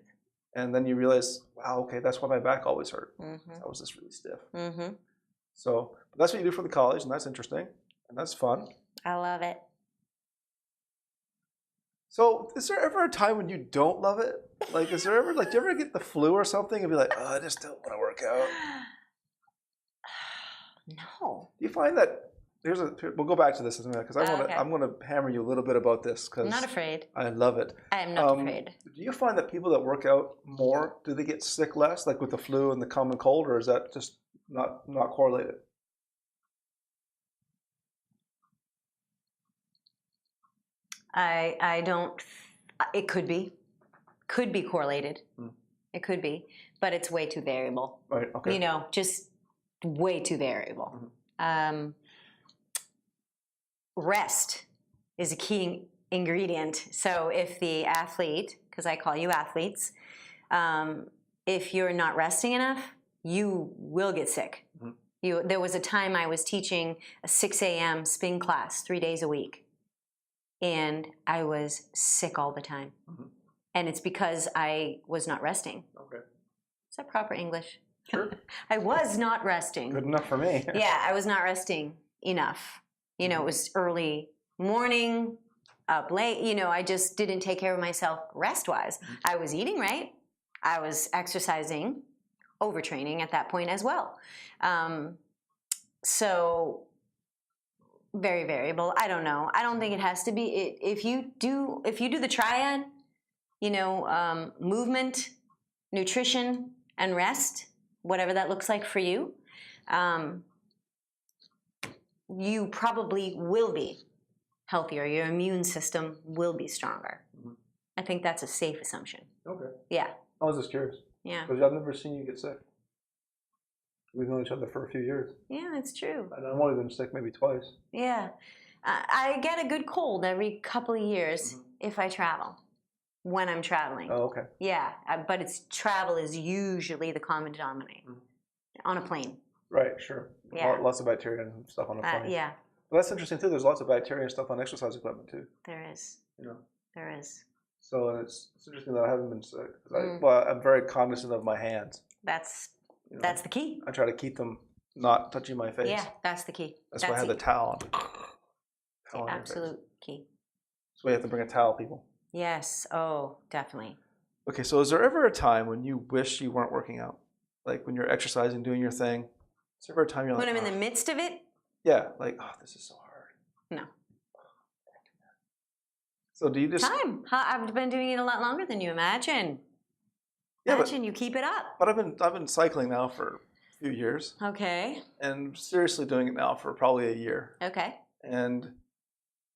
And then you realize, wow, okay, that's why my back always hurt. I was just really stiff. So but that's what you do for the college, and that's interesting, and that's fun. I love it. So is there ever a time when you don't love it? Like, is there ever, do you ever get the flu or something and be like, oh, I just don't want to work out? No. Do you find that, we'll go back to this in a minute, because I'm going to hammer you a little bit about this. I'm not afraid. I love it. I am not afraid. Do you find that people that work out more, do they get sick less, like with the flu and the common cold, or is that just not correlated? I don't, it could be correlated. It could be, but it's way too variable. Right, okay. You know, just way too variable. rest is a key ingredient. So if the athlete, because I call you athletes, if you're not resting enough, you will get sick. There was a time I was teaching a 6 a.m. spin class 3 days a week, and I was sick all the time. And it's because I was not resting. Okay. Is that proper English? Sure. I was not resting. Good enough for me. Yeah, I was not resting enough. You know, it was early morning, up late. You know, I just didn't take care of myself rest-wise. I was eating right. I was exercising, overtraining at that point as well. So very variable. I don't know. I don't think it has to be. If you do the triad, you know, movement, nutrition, and rest, whatever that looks like for you, you probably will be healthier. Your immune system will be stronger. I think that's a safe assumption. Okay. Yeah. I was just curious. Yeah. Because I've never seen you get sick. We've known each other for a few years. Yeah, it's true. And I've only been sick maybe twice. Yeah. I get a good cold every couple of years if I travel, when I'm traveling. Oh, okay. Yeah, but travel is usually the common denominator on a plane. Right, sure. Yeah. Lots of bacteria and stuff on a plane. Yeah. Well, that's interesting too. There's lots of bacteria and stuff on exercise equipment too. There is. You know. There is. So it's interesting that I haven't been sick. Well, I'm very cognizant of my hands. That's the key. I try to keep them not touching my face. Yeah, that's the key. That's why I have the towel. The absolute key. So we have to bring a towel, people. Yes. Oh, definitely. Okay, so is there ever a time when you wish you weren't working out? Like when you're exercising, doing your thing? Is there ever a time you're like, when I'm in the midst of it? Yeah, like, oh, this is so hard. No. So do you just... I've been doing it a lot longer than you imagine. Yeah, imagine you keep it up. But I've been cycling now for a few years. Okay. And seriously doing it now for probably a year. Okay. And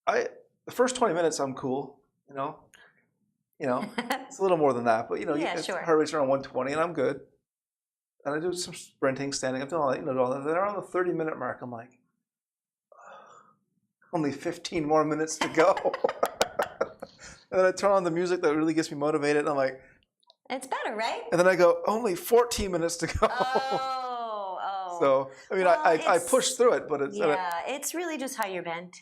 the first 20 minutes I'm cool, you know. It's a little more than that, but yeah, sure. Heart rate's around 120 and I'm good. And I do some sprinting, standing up, doing all that, all that. Then around the 30-minute mark, I'm like, only 15 more minutes to go. And then I turn on the music that really gets me motivated, and I'm like, it's better, right? And then I go, only 14 minutes to go. Oh. So, I mean, well, I push through it, but it's... Yeah, it's really just how you're bent.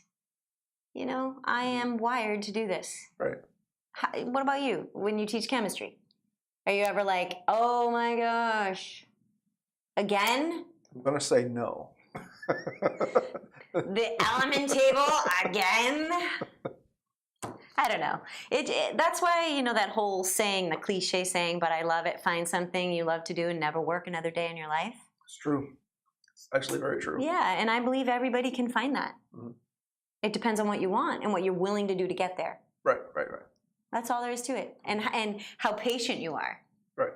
You know, I am wired to do this. Right. What about you when you teach chemistry? Are you ever like, oh my gosh, again? I'm going to say no. The element table again? I don't know. That's why, that whole saying, the cliche saying, but I love it, find something you love to do and never work another day in your life. It's true. It's actually very true. Yeah, and I believe everybody can find that. It depends on what you want and what you're willing to do to get there. Right. That's all there is to it. And how patient you are. Right.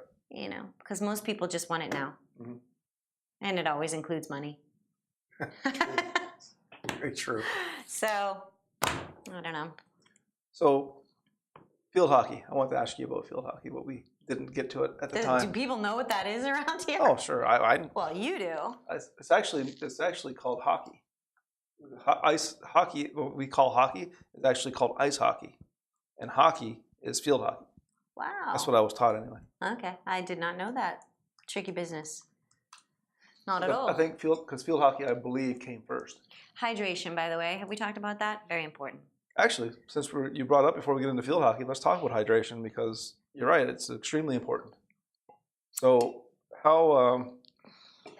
Because most people just want it now. And it always includes money. Very true. So, I don't know. So, field hockey. I wanted to ask you about field hockey, but we didn't get to it at the time. Do people know what that is around here? Oh, sure. Well, you do. It's actually called hockey. Ice hockey, what we call hockey, is actually called ice hockey. And hockey is field hockey. Wow. That's what I was taught anyway. Okay. I did not know that. Tricky business. Not at all. I think because field hockey, I believe, came first. Hydration, by the way. Have we talked about that? Very important. Actually, since you brought up before we get into field hockey, let's talk about hydration because you're right, it's extremely important. So how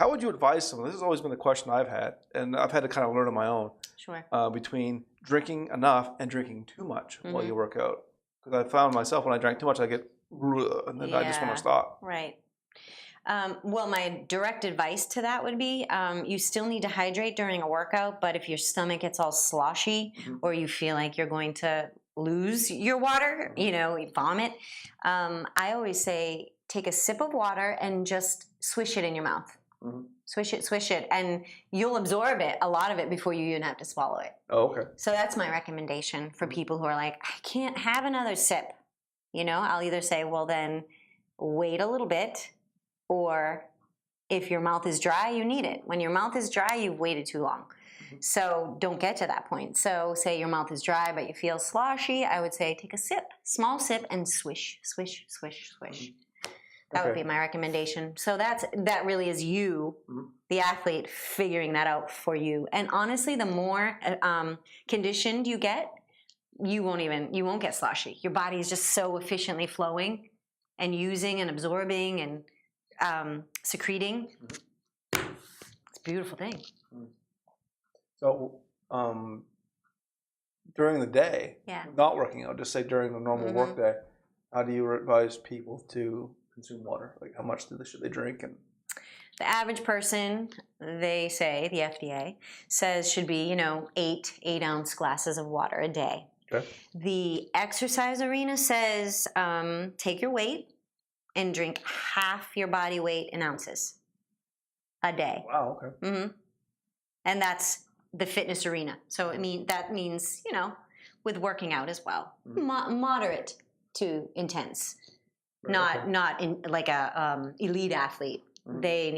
would you advise someone? This has always been a question I've had, and I've had to kind of learn on my own. Sure. Between drinking enough and drinking too much while you work out. Because I found myself when I drank too much, I get, and then I just want to stop. Right. Well, my direct advice to that would be you still need to hydrate during a workout, but if your stomach gets all sloshy or you feel like you're going to lose your water, you vomit, I always say take a sip of water and just swish it in your mouth. Swish it, and you'll absorb it, a lot of it, before you even have to swallow it. Oh, okay. So that's my recommendation for people who are like, I can't have another sip. I'll either say, well, then wait a little bit, or if your mouth is dry, you need it. When your mouth is dry, you've waited too long. So don't get to that point. So say your mouth is dry, but you feel sloshy. I would say take a sip, small sip, and swish, swish, swish, swish. That would be my recommendation. So that really is you, the athlete, figuring that out for you. And honestly, the more conditioned you get, you won't get sloshy. Your body is just so efficiently flowing and using and absorbing and secreting. It's a beautiful thing. So during the day, not working out, just say during the normal work day, how do you advise people to consume water? Like how much should they drink? And the average person, they say, the FDA says, should be 8-ounce glasses of water a day. Okay. The exercise arena says take your weight and drink half your body weight in ounces a day. Wow. Okay. And that's the fitness arena. So that means with working out as well, moderate to intense. Not in like a elite athlete. They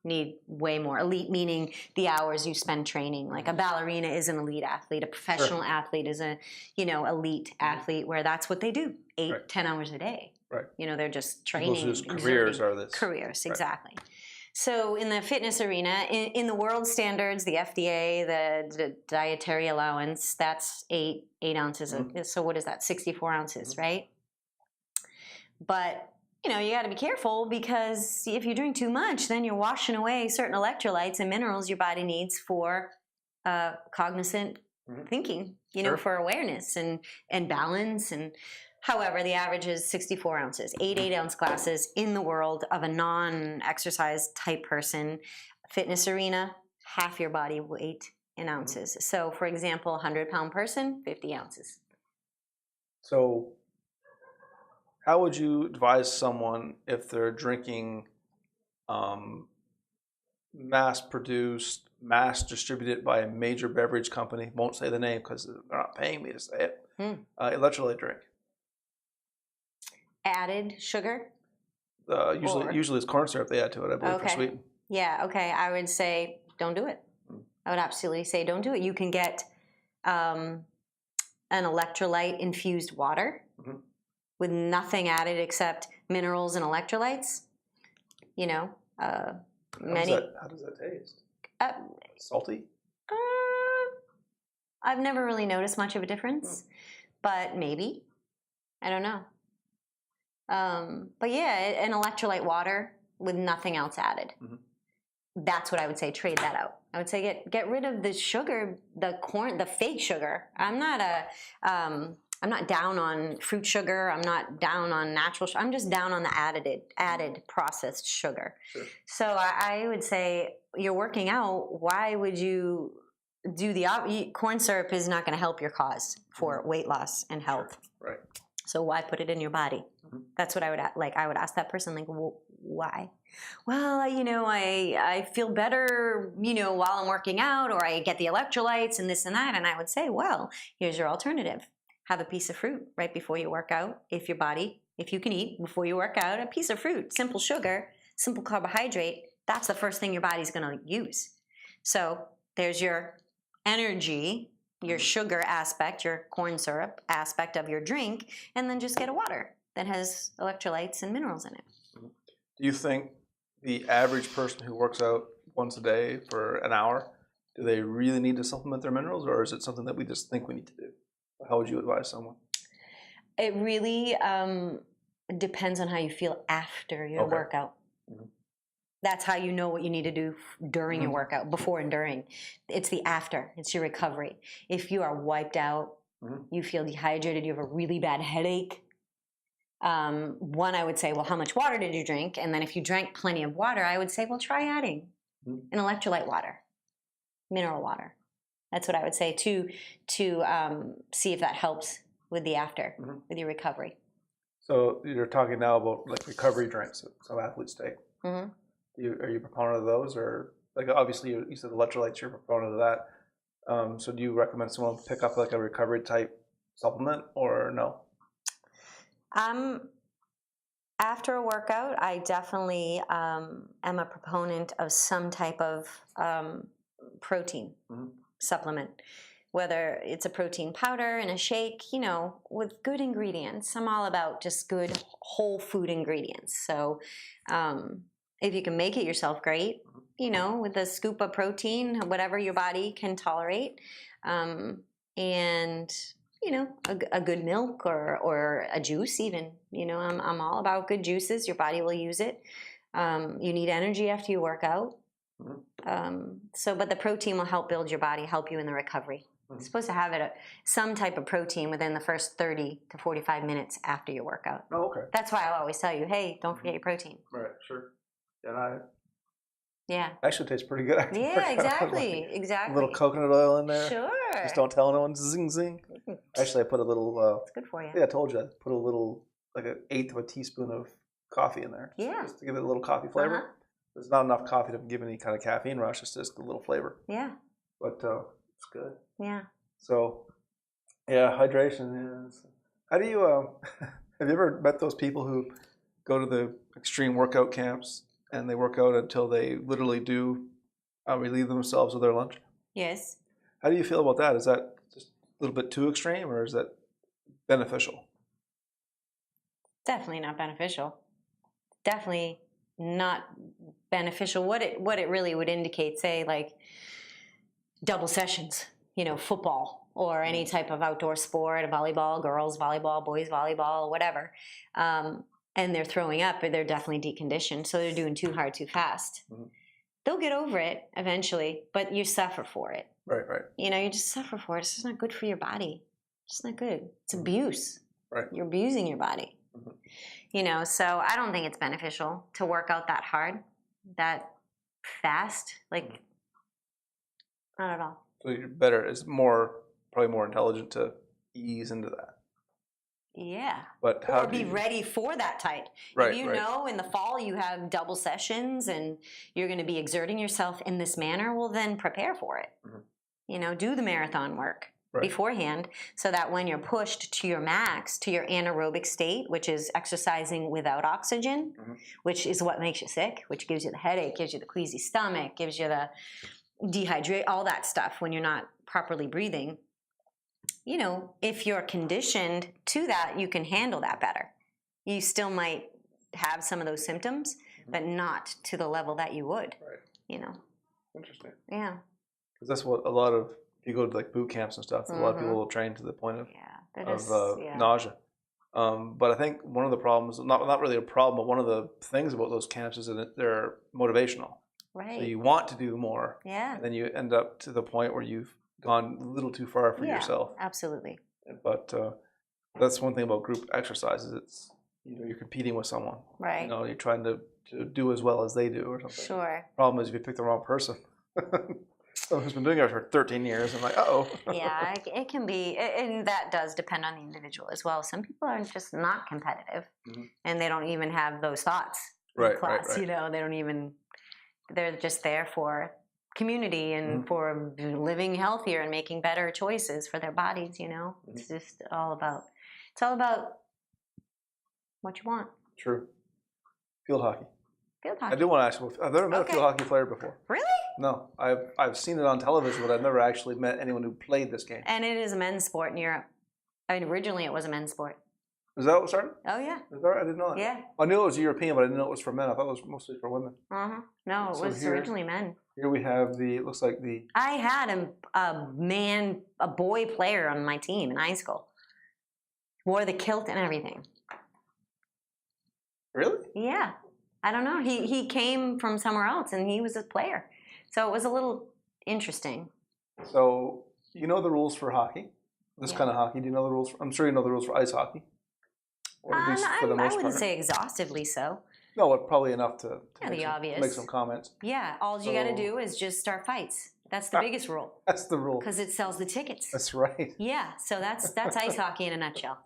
need way more. Elite meaning the hours you spend training. Like a ballerina is an elite athlete. A professional athlete is a elite athlete where that's what they do 8-10 hours a day. Right. They're just training. Those careers are this. Careers, exactly. So in the fitness arena, in the world standards, the FDA, the dietary allowance, that's 8 ounces. So what is that? 64 ounces, right? But, you got to be careful because if you drink too much, then you're washing away certain electrolytes and minerals your body needs for cognizant thinking, for awareness and balance. And however, the average is 64 ounces, 8-ounce glasses in the world of a non-exercise type person. Fitness arena, half your body weight in ounces. So, for example, 100-pound person, 50 ounces. So how would you advise someone if they're drinking mass-produced, mass-distributed by a major beverage company, won't say the name because they're not paying me to say it, electrolyte drink? Added sugar? Usually it's corn syrup they add to it, I believe, for sweetening. Yeah, okay. I would say don't do it. I would absolutely say don't do it. You can get an electrolyte-infused water with nothing added except minerals and electrolytes. How does that taste? Salty? I've never really noticed much of a difference, but maybe. I don't know. But yeah, an electrolyte water with nothing else added. That's what I would say. Trade that out. I would say get rid of the sugar, the fake sugar. I'm not down on fruit sugar. I'm not down on natural sugar. I'm just down on the added processed sugar. Sure. So I would say you're working out. Why would you do corn syrup is not going to help your cause for weight loss and health. Sure. Right. So why put it in your body? That's what I would like. I would ask that person, like, why? Well, I feel better, while I'm working out, or I get the electrolytes and this and that. And I would say, well, here's your alternative. Have a piece of fruit right before you work out. If you can eat before you work out, a piece of fruit, simple sugar, simple carbohydrate, that's the first thing your body's going to use. So there's your energy, your sugar aspect, your corn syrup aspect of your drink, and then just get a water that has electrolytes and minerals in it. Do you think the average person who works out once a day for an hour, do they really need to supplement their minerals, or is it something that we just think we need to do? How would you advise someone? It really depends on how you feel after your workout. That's how you know what you need to do during your workout, before and during. It's the after. It's your recovery. If you are wiped out, you feel dehydrated, you have a really bad headache, one, I would say, well, how much water did you drink? And then if you drank plenty of water, I would say, well, try adding an electrolyte water, mineral water. That's what I would say to see if that helps with the after, with your recovery. So you're talking now about like recovery drinks that some athletes take. Are you a proponent of those, or like obviously you said electrolytes, you're a proponent of that. So do you recommend someone pick up like a recovery type supplement, or no? After a workout, I definitely am a proponent of some type of protein. supplement, whether it's a protein powder in a shake, with good ingredients. I'm all about just good whole food ingredients. So if you can make it yourself, great, with a scoop of protein, whatever your body can tolerate. And a good milk or a juice even. I'm all about good juices. Your body will use it. You need energy after you work out. But the protein will help build your body, help you in the recovery. You're supposed to have some type of protein within the first 30 to 45 minutes after your workout. Oh, okay. That's why I always tell you, hey, don't forget your protein. Right, sure. And yeah. Actually tastes pretty good. Yeah, exactly. Exactly. A little coconut oil in there. Sure. Just don't tell anyone. Zing, zing. Actually, I put a little... it's good for you. Yeah, I told you. I put a little, like an eighth of a teaspoon of coffee in there. Yeah. Just to give it a little coffee flavor. There's not enough coffee to give any kind of caffeine rush. It's just a little flavor. Yeah. But it's good. Yeah. So, yeah, hydration is... How do you... have you ever met those people who go to the extreme workout camps and they work out until they literally do relieve themselves of their lunch? Yes. How do you feel about that? Is that just a little bit too extreme, or is that beneficial? Definitely not beneficial. Definitely not beneficial. What it really would indicate, say, like double sessions, football or any type of outdoor sport, volleyball, girls volleyball, boys volleyball, whatever. And they're throwing up, or they're definitely deconditioned, so they're doing too hard, too fast. They'll get over it eventually, but you suffer for it. Right. You just suffer for it. It's just not good for your body. It's just not good. It's abuse. Right. You're abusing your body. So I don't think it's beneficial to work out that hard, that fast. Like, not at all. So you're better. It's probably more intelligent to ease into that. Yeah. But how or be ready for that type. Right, if you know in the fall you have double sessions and you're going to be exerting yourself in this manner, well, then prepare for it. Do the marathon work beforehand, so that when you're pushed to your max, to your anaerobic state, which is exercising without oxygen, which is what makes you sick, which gives you the headache, gives you the queasy stomach, gives you the dehydrate, all that stuff when you're not properly breathing. If you're conditioned to that, you can handle that better. You still might have some of those symptoms, but not to the level that you would. Right. Interesting. Yeah. Because that's what a lot of, if you go to like boot camps and stuff, a lot of people will train to the point of nausea. But I think one of the problems, not really a problem, but one of the things about those camps is that they're motivational. Right. So you want to do more. Yeah. And then you end up to the point where you've gone a little too far for yourself. Absolutely. But that's one thing about group exercises. It's you're competing with someone. Right. You're trying to do as well as they do or something. Sure. Problem is if you pick the wrong person. Someone who's been doing it for 13 years, I'm like, uh-oh. Yeah, it can be, and that does depend on the individual as well. Some people are just not competitive, and they don't even have those thoughts in class. Right. They don't even, they're just there for community and for living healthier and making better choices for their bodies. It's just all about what you want. True. Field hockey. Field hockey. I do want to ask you, I've never met a field hockey player before. Really? No, I've seen it on television, but I've never actually met anyone who played this game. And it is a men's sport in Europe. Originally it was a men's sport. Is that what started? Oh, yeah. Is that right? I didn't know that. Yeah. I knew it was European, but I didn't know it was for men. I thought it was mostly for women. No, it was originally men. Here we have I had a boy player on my team in high school. Wore the kilt and everything. Really? Yeah. I don't know. He came from somewhere else and he was a player. So it was a little interesting. So you know the rules for hockey? This kind of hockey. Do you know the rules? I'm sure you know the rules for ice hockey. Or at least for the most I wouldn't part. say exhaustively so. No, but probably enough to make some comments. Yeah, all you got to do is just start fights. That's the biggest rule. That's the rule. Because it sells the tickets. That's right. Yeah, so that's ice hockey in a nutshell.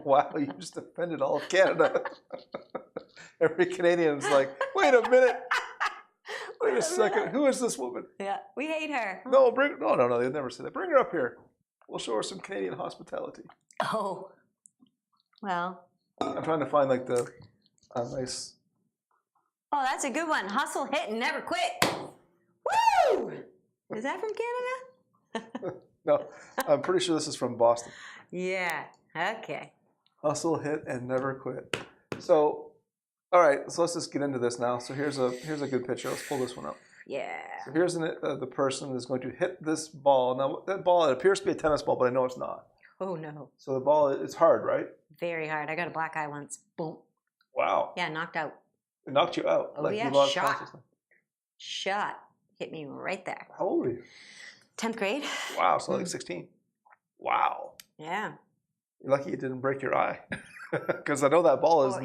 Wow, you just offended all of Canada. Every Canadian's like, wait a minute. Wait a second. Who is this woman? Yeah, we hate her. No, no. They'd never say that. Bring her up here. We'll show her some Canadian hospitality. Oh, well. I'm trying to find like the nice. Oh, that's a good one. Hustle, hit, and never quit. Woo! Is that from Canada? No, I'm pretty sure this is from Boston. Yeah. Okay. Hustle, hit, and never quit. So, all right, so let's just get into this now. So here's a good picture. Let's pull this one up. Yeah. So here's the person that's going to hit this ball. Now that ball, it appears to be a tennis ball, but I know it's not. Oh no. So the ball, it's hard, right? Very hard. I got a black eye once. Boom. Wow. Yeah, knocked out. It knocked you out. Oh like yeah, you lost shot. consciousness. Shot. Hit me right there. How old were you? 10th grade. Wow, so like 16. Wow. Yeah. You're lucky it didn't break your eye. Because I know that ball is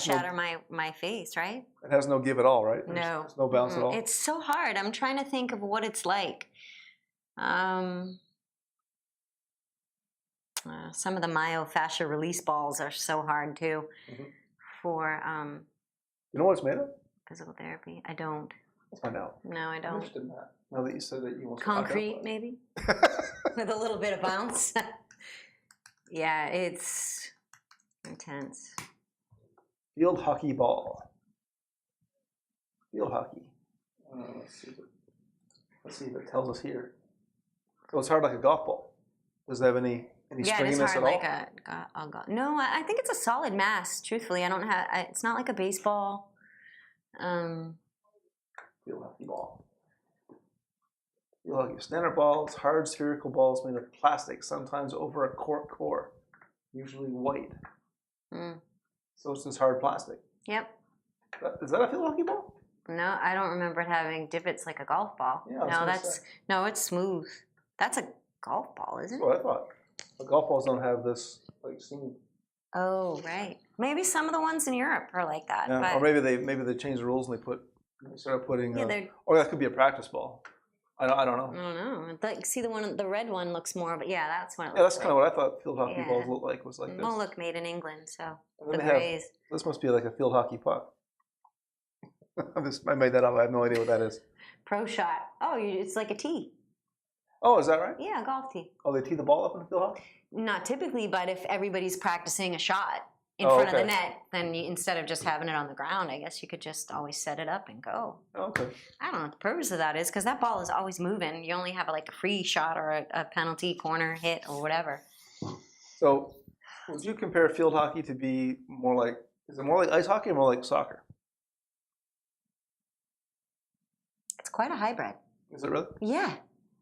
shatter my face, right? It has no give at all, right? There's no bounce at all. It's so hard. I'm trying to think of what it's like. Some of the myofascial release balls are so hard too. For you know what it's made of? physical therapy. I don't. Let's find out. No, I don't. I'm interested in that. Now that you said that you want concrete, maybe with a little bit of bounce. Yeah, it's intense. Field hockey ball. Field hockey. Let's see if it tells us here. So it's hard like a golf ball. Does it have any stringiness at all? Yeah, it's hard like a no. I think it's a solid mass. Truthfully, I don't have. It's not like a baseball. Field hockey ball. Field hockey standard balls, hard spherical balls made of plastic, sometimes over a cork core, usually white. So it's just hard plastic. Yep. Is that a field hockey ball? No, I don't remember it having divots like a golf ball. Yeah, it's smooth. That's a golf ball, isn't it? That's what I thought. But golf balls don't have this like seam. Oh, right. Maybe some of the ones in Europe are like that. Yeah, but or maybe they changed the rules and they started putting. Or that could be a practice ball. I don't know. I don't know. Like, see the red one looks more of it. Yeah, that's what it looks that's kind of what I thought field hockey balls looked like. Was like this. Well, look, made in England, so the grays. This must be like a field hockey puck. I made that up. I have no idea what that is. Pro shot. Oh, it's like a tee. Oh, is that right? Yeah, a golf tee. Oh, they tee the ball up in the field hockey? Not typically, but if everybody's practicing a shot in front of the net, then instead of just having it on the ground, I guess you could just always set it up and go. Okay. I don't know what the purpose of that is, because that ball is always moving. You only have like a free shot or a penalty, corner, hit, or whatever. So would you compare field hockey to be more like, is it more like ice hockey or more like soccer? It's quite a hybrid. Is it really? Yeah.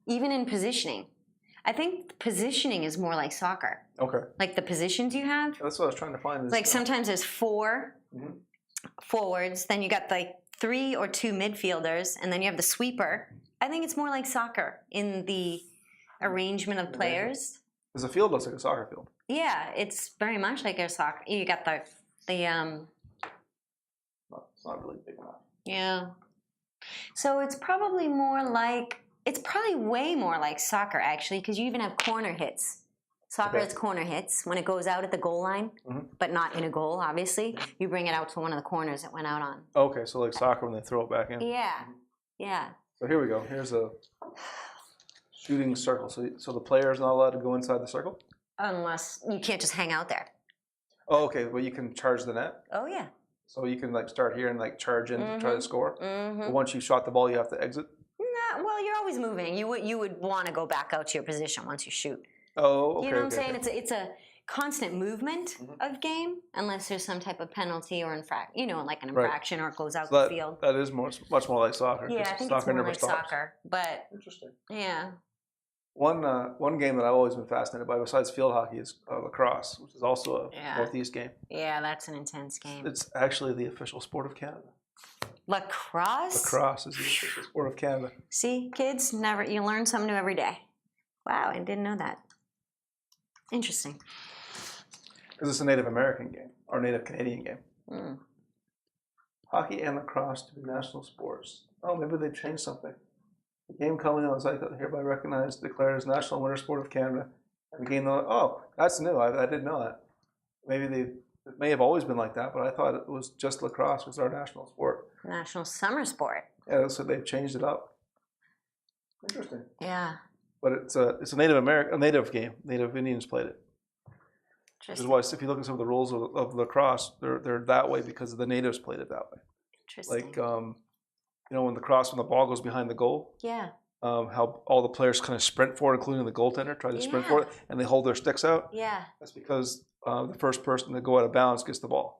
Even in positioning. I think positioning is more like soccer. Okay. Like the positions you have. That's what I was trying to find. Like sometimes there's 4 forwards, then you got like 3 or 2 midfielders, and then you have the sweeper. I think it's more like soccer in the arrangement of players. Because the field looks like a soccer field. Yeah, it's very much like a soccer. You got the It's not really big enough. Yeah. So it's probably way more like soccer, actually, because you even have corner hits. Soccer has corner hits when it goes out at the goal line, but not in a goal, obviously. You bring it out to one of the corners it went out on. Okay, so like soccer when they throw it back in. Yeah, yeah. So here we go. Here's a shooting circle. So the player is not allowed to go inside the circle? Unless you can't just hang out there. Oh, okay, but you can charge the net? Oh, yeah. So you can like start here and like charge in to try to score? But once you shot the ball, you have to exit? Well, you're always moving. You would want to go back out to your position once you shoot. Oh, okay. You know what I'm saying? It's a constant movement of game, unless there's some type of penalty or like an infraction or it goes out the field. That is much more like soccer. Yeah, I think it's more like soccer. But interesting. Yeah. One game that I've always been fascinated by, besides field hockey, is lacrosse, which is also a Northeast game. Yeah, that's an intense game. It's actually the official sport of Canada. Lacrosse? Lacrosse is the official sport of Canada. See, kids, you learn something new every day. Wow, I didn't know that. Interesting. Because it's a Native American game, or Native Canadian game. Hockey and lacrosse to be national sports. Oh, maybe they've changed something. The game coming on site hereby recognized, declared as national winter sport of Canada. And the game, that's new. I didn't know that. Maybe it may have always been like that, but I thought it was just lacrosse was our national sport. National summer sport. Yeah, so they've changed it up. Interesting. Yeah. But it's a native game. Native Indians played it. Which is why if you look at some of the rules of lacrosse, they're that way because the natives played it that way. Interesting. Like when the ball goes behind the goal. Yeah. how all the players kind of sprint forward, including the goaltender, try to sprint Yeah. forward, and they hold their sticks out. Yeah. That's because the first person to go out of bounds gets the ball.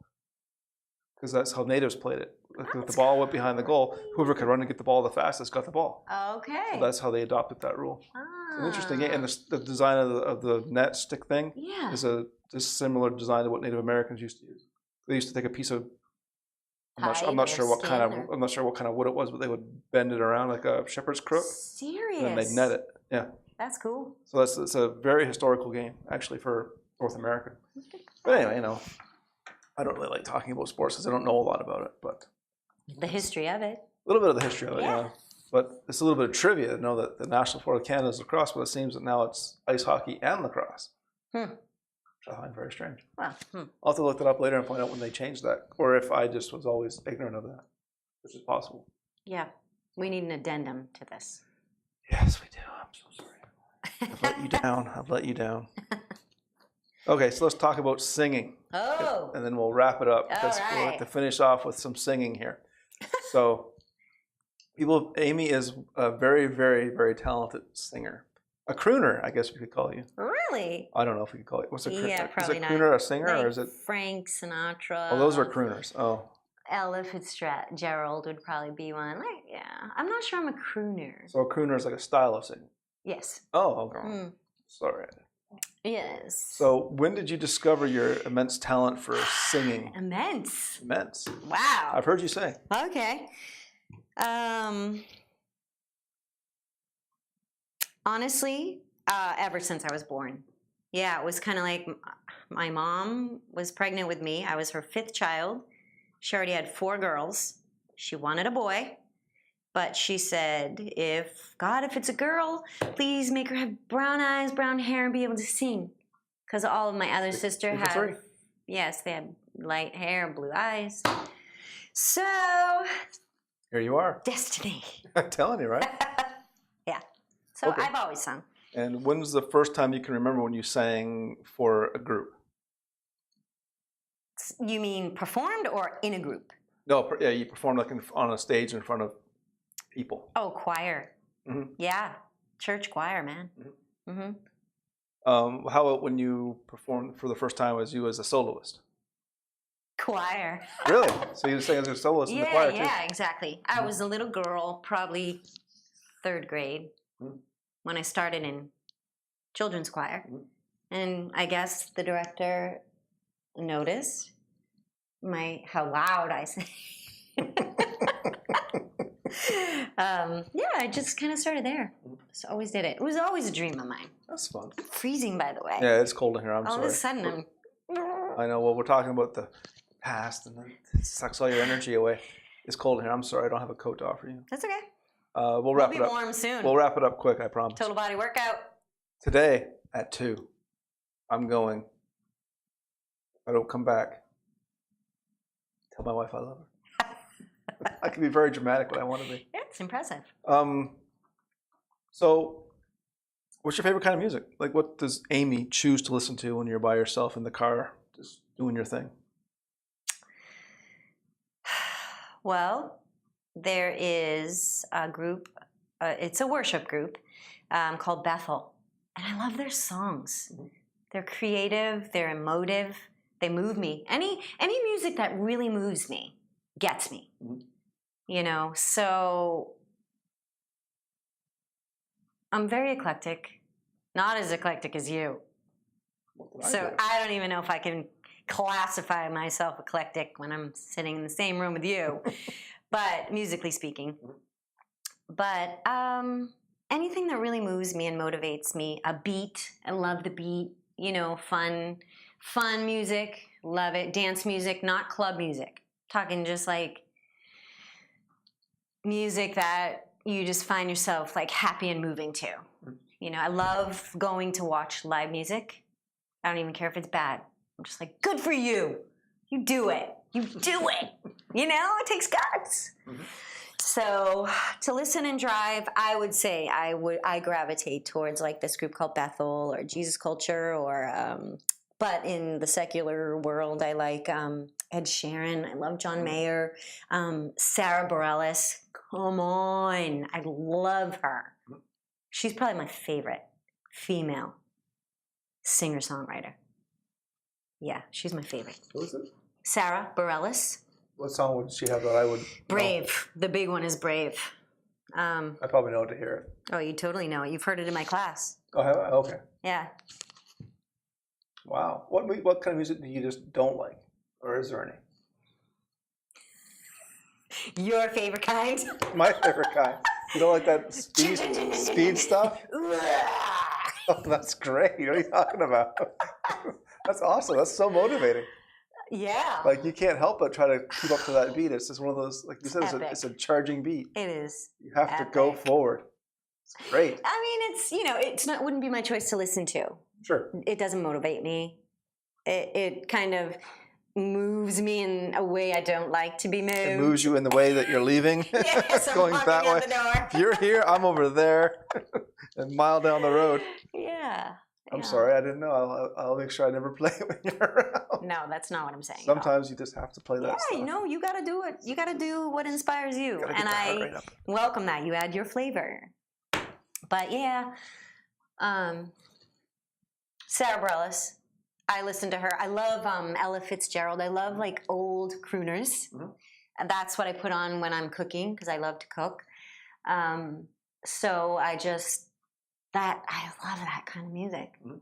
Because that's how natives played it. If the ball went behind the goal, whoever could run and get the ball the fastest got the ball. Okay. So that's how they adopted that rule. It's an interesting game. And Ah. the design of the net stick thing Yeah. is a similar design to what Native Americans used to use. They used to take a piece of I'm not sure what kind of wood it was, but they would bend it around like a shepherd's crook, Serious. and then they'd net it. Yeah. That's cool. So it's a very historical game actually for North America. But anyway, I don't really like talking about sports because I don't know a lot about it, but The history of it. a little bit of the history of it, Yeah. But it's a little bit of trivia to know that the national sport of Canada is lacrosse, but it seems that now it's ice hockey and lacrosse. Which I find very strange. Well, I'll have to look that up later and find out when they changed that, or if I just was always ignorant of that, which is possible. Yeah. We need an addendum to this. Yes, we do. I'm so sorry. I've let you down. I've let you down. Okay, so let's talk about singing. Oh. And then we'll wrap it up because All we'll right. have to finish off with some singing here. So, Amy is a very, very, very talented singer. A crooner, I guess we could call you. Really? I don't know if we could call it. What's a crooner? Yeah, probably is a not. crooner a singer Like or is it? Frank Sinatra? Oh, those are crooners. Oh. Ella Fitzgerald would probably be one. Like, yeah. I'm not sure I'm a crooner. So a crooner is like a style of singing. Yes. Oh, okay. Sorry. Yes. So when did you discover your immense talent for singing? Immense. Immense. Wow. I've heard you say. Okay. Honestly, ever since I was born. Yeah, it was kind of like my mom was pregnant with me. I was her 5th child. She already had 4 girls. She wanted a boy. But she said, if it's a girl, please make her have brown eyes, brown hair, and be able to sing. Because all of my other sisters have, yes, they had light hair, blue eyes. So, here you are. Destiny. I'm telling you, right? Yeah. So Okay. I've always sung. And when was the first time you can remember when you sang for a group? You mean performed or in a group? No, yeah, you performed like on a stage in front of people. Oh, choir. Mm-hmm. Yeah, church choir, man. Mm-hmm. How about when you performed for the first time as you as a soloist? Choir. Really? So you sang as a soloist in the choir too? Yeah, exactly. I was a little girl, probably 3rd grade, when I started in children's choir. And I guess the director noticed how loud I sang. Yeah, I just kind of started there. Just always did it. It was always a dream of mine. That's fun. Freezing, by the way. Yeah, it's cold in here. I'm All sorry. of a sudden, I know. Well, we're talking about the past, and it sucks all your energy away. It's cold in here. I'm sorry. I don't have a coat to offer you. That's okay. We'll wrap it up. We'll be warm soon. We'll wrap it up quick. I promise. Total body workout. Today at 2, I'm going. If I don't come back, tell my wife I love her. I can be very dramatic when I want to be. Yeah, it's impressive. So, what's your favorite kind of music? Like, what does Amy choose to listen to when you're by yourself in the car, just doing your thing? Well, there is a group. It's a worship group called Bethel, and I love their songs. They're creative. They're emotive. They move me. Any music that really moves me gets me. So I'm very eclectic. Not as eclectic as you. So I don't even know if I can classify myself eclectic when I'm sitting in the same room with you, but musically speaking. But anything that really moves me and motivates me, a beat, I love the beat, fun music, love it. Dance music, not club music. Talking just like music that you just find yourself like happy and moving to. I love going to watch live music. I don't even care if it's bad. I'm just like, good for you. You do it. You do it. It takes guts. So to listen and drive, I would say I gravitate towards like this group called Bethel or Jesus Culture but in the secular world, I like Ed Sheeran. I love John Mayer, Sarah Bareilles, come on. I love her. She's probably my favorite female singer-songwriter. Yeah, she's my favorite. Who is it? Sarah Bareilles. What song would she have that I would Brave. know? The big one is Brave. I probably know it to hear it. Oh, you totally know it. You've heard it in my class. Oh, have I? Okay. Yeah. Wow. What kind of music do you just don't like? Or is there any? Your favorite kind? My favorite kind. You don't like that speed stuff? Oh, that's great. What are you talking about? That's awesome. That's so motivating. Yeah. Like, you can't help but try to keep up to that beat. It's just one of those, like you said, it's a charging beat. It is. You have to go forward. It's great. I mean, it's not, wouldn't be my choice to listen to. Sure. It doesn't motivate me. It kind of moves me in a way I don't like to be moved. It moves you in the way that you're leaving. Yes, going that way. The door. If you're here, I'm over there, a mile down the road. Yeah. I'm sorry, I didn't know. I'll make sure I never play it when you're around. No, that's not what I'm saying. Sometimes you just have to play that stuff. Yeah, you got to do it. You got to do what inspires you. And I welcome that. You add your flavor. But yeah, Sarah Bareilles. I listen to her. I love Ella Fitzgerald. I love like old crooners. Mm-hmm. And that's what I put on when I'm cooking because I love to cook. So I love that kind of music. Mm-hmm.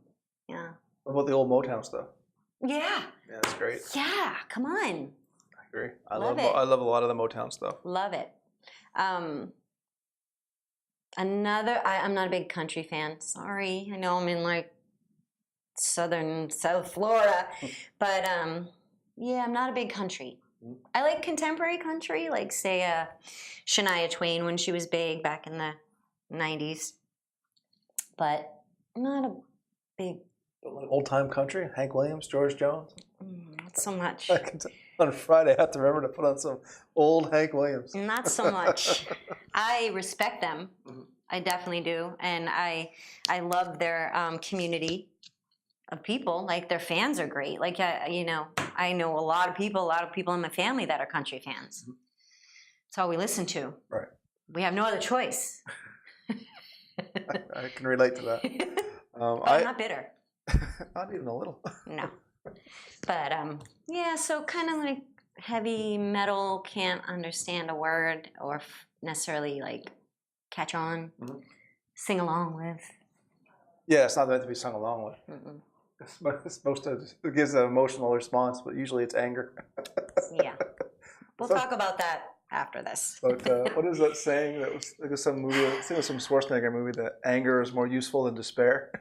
Yeah. What about the old Motown stuff? Yeah. Yeah, that's great. Yeah, come on. I agree. I love a lot of the Motown stuff. Love it. I'm not a big country fan. Sorry. I know I'm in like South Florida, but yeah, I'm not a big country. I like contemporary country, like say Shania Twain when she was big back in the 90s, but I'm not a big old time country. Hank Williams, George Jones. Not so much. On Friday, I have to remember to put on some old Hank Williams. Not so much. I respect them. Mm-hmm. I definitely do, and I love their community of people. Like their fans are great. Like I know a lot of people in my family that are country fans. Mm-hmm. That's all we listen to. Right. We have no other choice. I can relate to that. I'm not bitter. Not even a little. No. But yeah, so kind of like heavy metal, can't understand a word or necessarily like catch on, mm-hmm. Sing along with. Yeah, it's not meant to be sung along with. Mm-mm. It's supposed to, it gives an emotional response, but usually it's anger. Yeah. We'll talk about that after this. But what is that saying? That was like some movie, I think it was some Schwarzenegger movie, that anger is more useful than despair.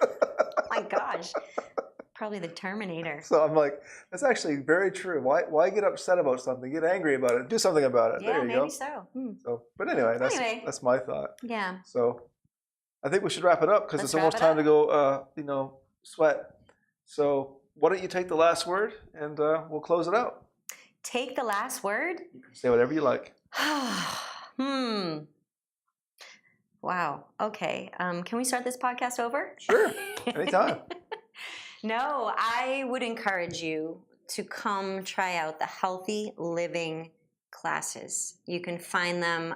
Oh my gosh. Probably the Terminator. So I'm like, that's actually very true. Why get upset about something? Get angry about it. Do something about it. Yeah, there you maybe go. so. So, but anyway, that's my thought. Yeah. So I think we should wrap it up because it's almost time to go, sweat. So why don't you take the last word and we'll close it out. Take the last word? You can say whatever you like. Wow. Okay. Can we start this podcast over? Sure. Anytime. No, I would encourage you to come try out the healthy living classes. You can find them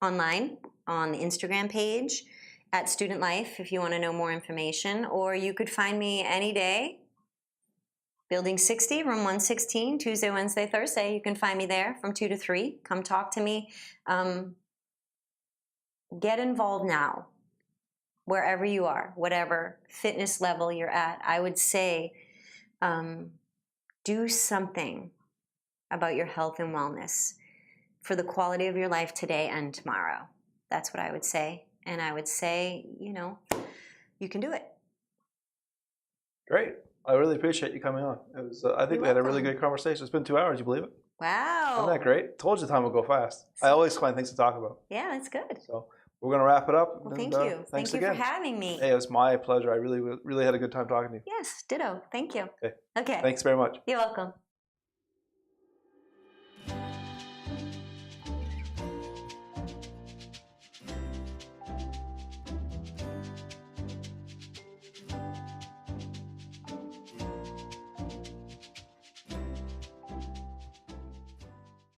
online on the Instagram page at Student Life if you want to know more information, or you could find me any day, Building 60, room 116, Tuesday, Wednesday, Thursday. You can find me there from 2 to 3. Come talk to me. Get involved now. Wherever you are, whatever fitness level you're at, I would say do something about your health and wellness for the quality of your life today and tomorrow. That's what I would say. And I would say, you can do it. Great. I really appreciate you coming on. It was, I think we had a really good conversation. It's been 2 hours, you believe it? Wow. Isn't that great? Told you the time will go fast. I always find things to talk about. Yeah, that's good. So we're going to wrap it up. Well, thank you. Thanks again. For having me. Hey, it was my pleasure. I really had a good time talking to you. Yes, ditto. Thank you. Okay. Okay. Thanks very much. You're welcome.